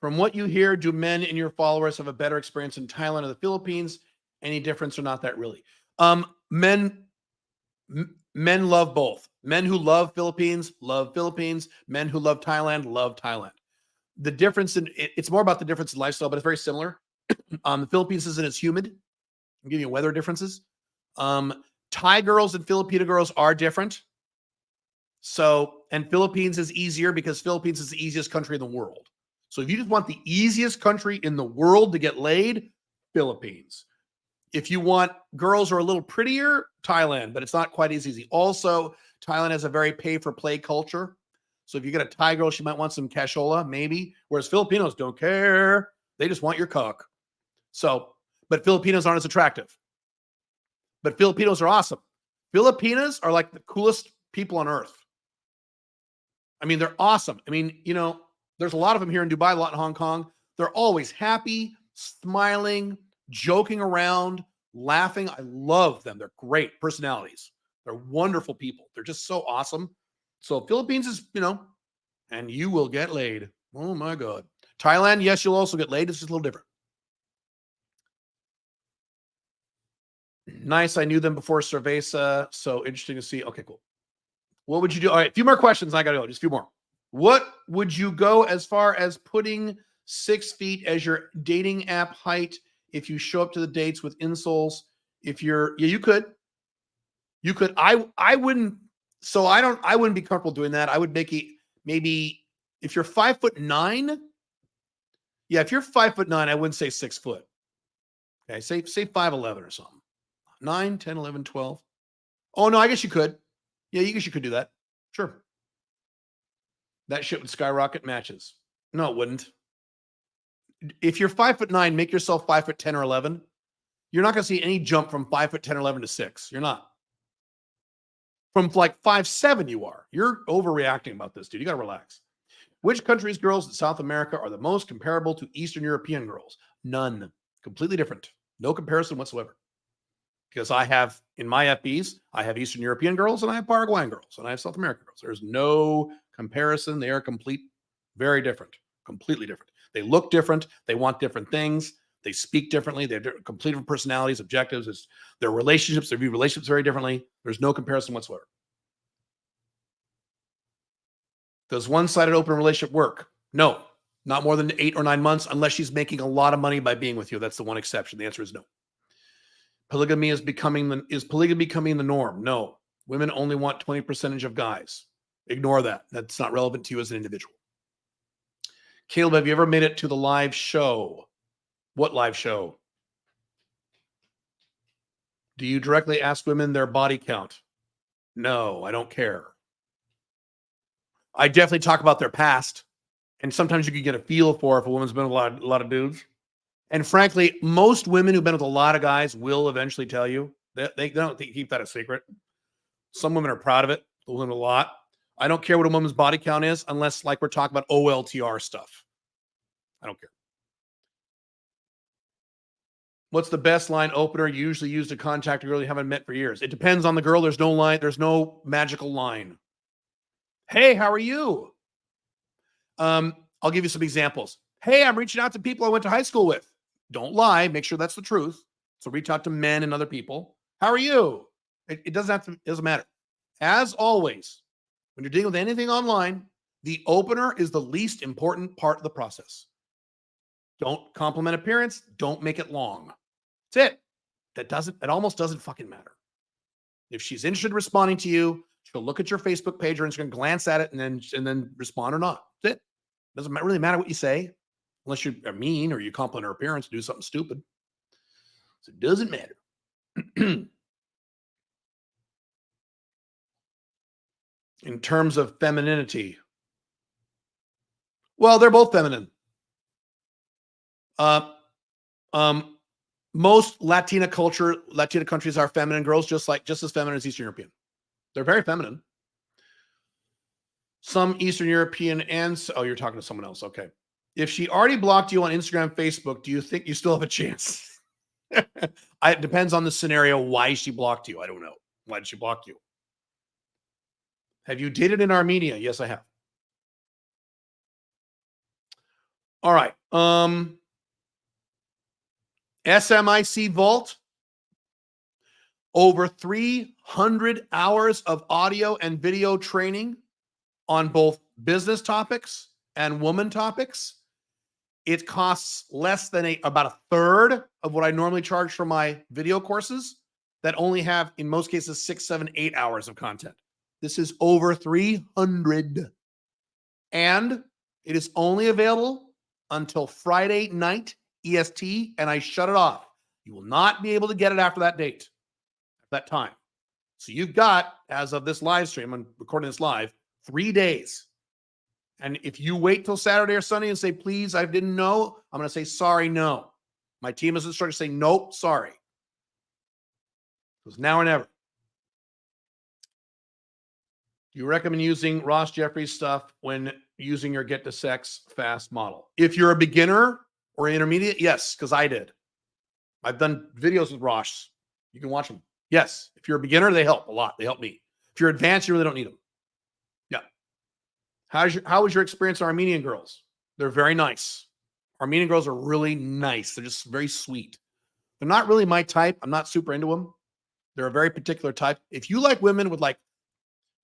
From what you hear, do men and your followers have a better experience in Thailand or the Philippines? Any difference or not that really? Men love both. Men who love Philippines love Philippines. Men who love Thailand. The difference in it's more about the difference in lifestyle, but it's very similar. The Philippines isn't as humid. I'm giving you weather differences. Thai girls and Filipino girls are different. So, and Philippines is easier because Philippines is the easiest country in the world. So if you just want the easiest country in the world to get laid, Philippines. If you want girls who are a little prettier, Thailand, but it's not quite as easy. Also, Thailand has a very pay-for-play culture. So if you get a Thai girl, she might want some cashola, maybe. Whereas Filipinos don't care. They just want your cock. So, but Filipinos aren't as attractive. But Filipinos are awesome. Filipinas are like the coolest people on earth. I mean, they're awesome. I mean, you know, there's a lot of them here in Dubai, a lot in Hong Kong. They're always happy, smiling, joking around, laughing. I love them. They're great personalities. They're wonderful people. They're just so awesome. So Philippines is, you know, and you will get laid. Oh my God. Thailand, yes, you'll also get laid. It's just a little different. Nice. I knew them before Cerveza. So interesting to see. Okay, cool. What would you do? All right, a few more questions. I got to go. Just a few more. What would you go as far as putting 6 feet as your dating app height if you show up to the dates with insoles? If you're, yeah, you could. You could. I wouldn't. So I wouldn't be comfortable doing that. I would make it maybe if you're 5'9". Yeah, if you're 5'9", I wouldn't say 6 foot. Okay, say 5'11" or something. 9, 10, 11, 12. Oh no, I guess you could. Yeah, you guess you could do that. Sure. That shit would skyrocket matches. No, it wouldn't. If you're 5'9", make yourself 5'10" or 11. You're not going to see any jump from 5'10" or 11 to 6. You're not. From like 5'7", you are. You're overreacting about this, dude. You got to relax. Which countries' girls in South America are the most comparable to Eastern European girls? None. Completely different. No comparison whatsoever. Because I have, in my FBs, I have Eastern European girls and I have Paraguayan girls and I have South American girls. There's no comparison. They are very different, completely different. They look different. They want different things. They speak differently. They have complete different personalities, objectives. Their relationships, they view relationships very differently. There's no comparison whatsoever. Does one-sided open relationship work? No, not more than 8 or 9 months unless she's making a lot of money by being with you. That's the one exception. The answer is no. Polygamy is polygamy becoming the norm? No. Women only want 20% of guys. Ignore that. That's not relevant to you as an individual. Caleb, have you ever made it to the live show? What live show? Do you directly ask women their body count? No, I don't care. I definitely talk about their past. And sometimes you can get a feel for if a woman's been with a lot of dudes. And frankly, most women who've been with a lot of guys will eventually tell you. They don't keep that a secret. Some women are proud of it. A lot. I don't care what a woman's body count is unless, like, we're talking about OLTR stuff. I don't care. What's the best line opener you usually use to contact a girl you haven't met for years? It depends on the girl. There's no line. There's no magical line. Hey, how are you? I'll give you some examples. Hey, I'm reaching out to people I went to high school with. Don't lie. Make sure that's the truth. So reach out to men and other people. How are you? It doesn't matter. As always, when you're dealing with anything online, the opener is the least important part of the process. Don't compliment appearance. Don't make it long. That's it. It almost doesn't fucking matter. If she's interested in responding to you, she'll look at your Facebook page or Instagram, glance at it, and then respond or not. That's it. Doesn't really matter what you say, unless you're mean or you compliment her appearance, do something stupid. So it doesn't matter. In terms of femininity, well, they're both feminine. Most Latina countries are feminine girls, just as feminine as Eastern European. They're very feminine. Some Eastern European you're talking to someone else. Okay. If she already blocked you on Instagram, Facebook, do you think you still have a chance? It depends on the scenario why she blocked you. I don't know. Why did she block you? Have you dated in Armenia? Yes, I have. All right. SMIC Vault. Over 300 hours of audio and video training on both business topics and woman topics. It costs less than about a third of what I normally charge for my video courses that only have, in most cases, 6, 7, 8 hours of content. This is over 300. And it is only available until Friday night EST, and I shut it off. You will not be able to get it after that date, that time. So you've got, as of this live stream, I'm recording this live, 3 days. And if you wait till Saturday or Sunday and say, please, I didn't know, I'm going to say, sorry, no. My team is instructed to say, nope, sorry. It was now or never. Do you recommend using Ross Jeffries stuff when using your Get to Sex Fast model? If you're a beginner or intermediate, yes, because I did. I've done videos with Ross. You can watch them. Yes, if you're a beginner, they help a lot. They help me. If you're advanced, you really don't need them. Yeah. How was your experience with Armenian girls? They're very nice. Armenian girls are really nice. They're just very sweet. They're not really my type. I'm not super into them. They're a very particular type. If you like women with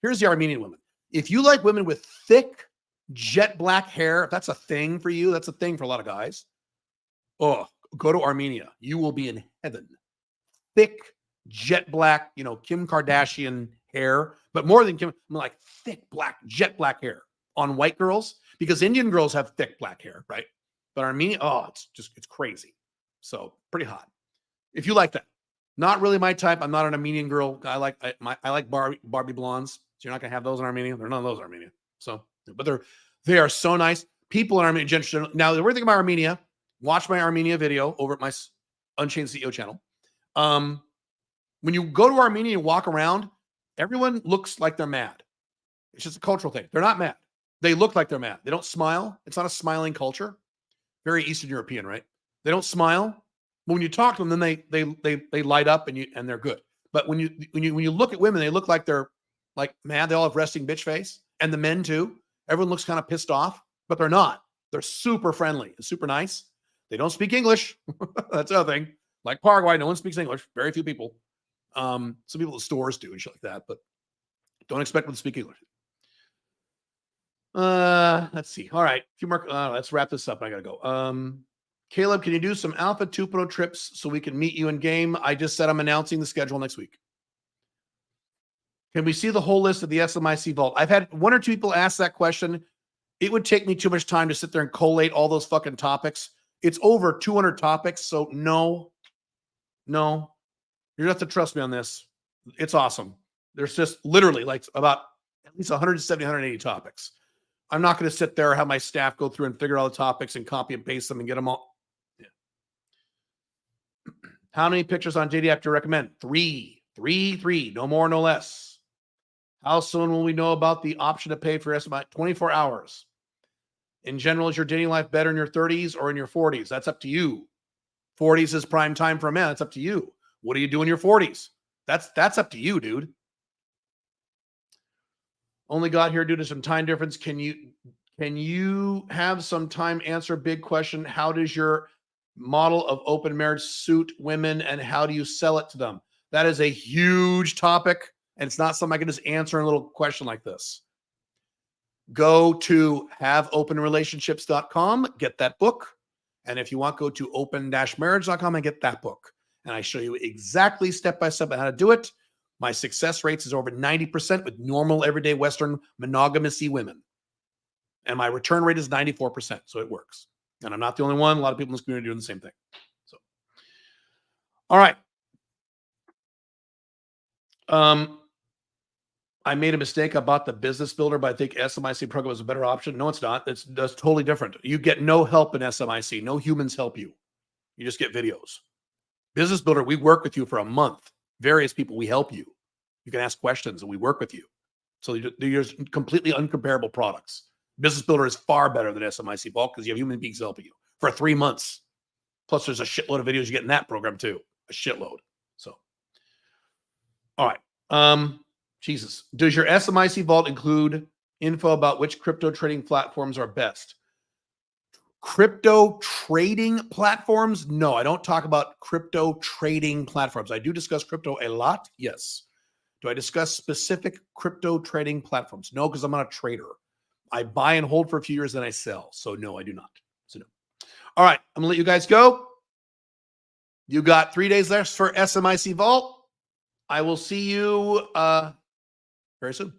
here's the Armenian women. If you like women with thick, jet black hair, if that's a thing for you, that's a thing for a lot of guys. Oh, go to Armenia. You will be in heaven. Thick, jet black, Kim Kardashian hair, but more than Kim, like thick black, jet black hair on white girls, because Indian girls have thick black hair, right? But Armenia, it's crazy. So pretty hot. If you like that. Not really my type. I'm not an Armenian girl. I like Barbie blondes. So you're not gonna have those in Armenia. They're none of those in Armenia. So, but they are so nice. People in Armenia. Now, the weird thing about Armenia, watch my Armenia video over at my Unchained CEO channel. When you go to Armenia and walk around, everyone looks like they're mad. It's just a cultural thing. They're not mad. They look like they're mad. They don't smile. It's not a smiling culture. Very Eastern European, right? They don't smile. But when you talk to them, then they light up and they're good. But when you look at women, they look like they're like mad. They all have resting bitch face, and the men too. Everyone looks kind of pissed off, but they're not. They're super friendly and super nice. They don't speak English. That's the other thing. Like Paraguay, no one speaks English. Very few people. Some people at stores do and shit like that, but don't expect them to speak English. Let's see. All right, a few more. Let's wrap this up. I gotta go. Caleb, can you do some Alpha 2.0 trips so we can meet you in game? I just said I'm announcing the schedule next week. Can we see the whole list of the SMIC Vault? I've had 1 or 2 people ask that question. It would take me too much time to sit there and collate all those fucking topics. It's over 200 topics, so no. You're going to have to trust me on this. It's awesome. There's just literally like about at least 170, 180 topics. I'm not going to sit there and have my staff go through and figure out all the topics and copy and paste them and get them all. Yeah. How many pictures on JD app do you recommend? 3. No more, no less. How soon will we know about the option to pay for SMI? 24 hours. In general, is your dating life better in your 30s or in your 40s? That's up to you. 40s is prime time for a man. That's up to you. What do you do in your 40s? That's up to you, dude. Only got here due to some time difference. Can you have some time answer big question? How does your model of open marriage suit women and how do you sell it to them? That is a huge topic, and it's not something I can just answer in a little question like this. Go to haveopenrelationships.com, get that book. And if you want, go to open-marriage.com and get that book. And I show you exactly step-by-step how to do it. My success rates is over 90% with normal, everyday Western monogamous women. And my return rate is 94%. So it works. And I'm not the only one. A lot of people in this community are doing the same thing. So, all right. I made a mistake. I bought the Business Builder, but I think SMIC program was a better option. No, it's not. That's totally different. You get no help in SMIC. No humans help you. You just get videos. Business Builder, we work with you for a month. Various people, we help you. You can ask questions and we work with you. So you're completely uncomparable products. Business Builder is far better than SMIC Vault because you have human beings helping you for 3 months. Plus, there's a shitload of videos you get in that program too. A shitload. So, all right. Jesus. Does your SMIC vault include info about which crypto trading platforms are best? Crypto trading platforms? No, I don't talk about crypto trading platforms. I do discuss crypto a lot. Yes. Do I discuss specific crypto trading platforms? No, because I'm not a trader. I buy and hold for a few years, then I sell. So no, I do not. So no. All right, I'm gonna let you guys go. You got 3 days left for SMIC Vault. I will see you very soon.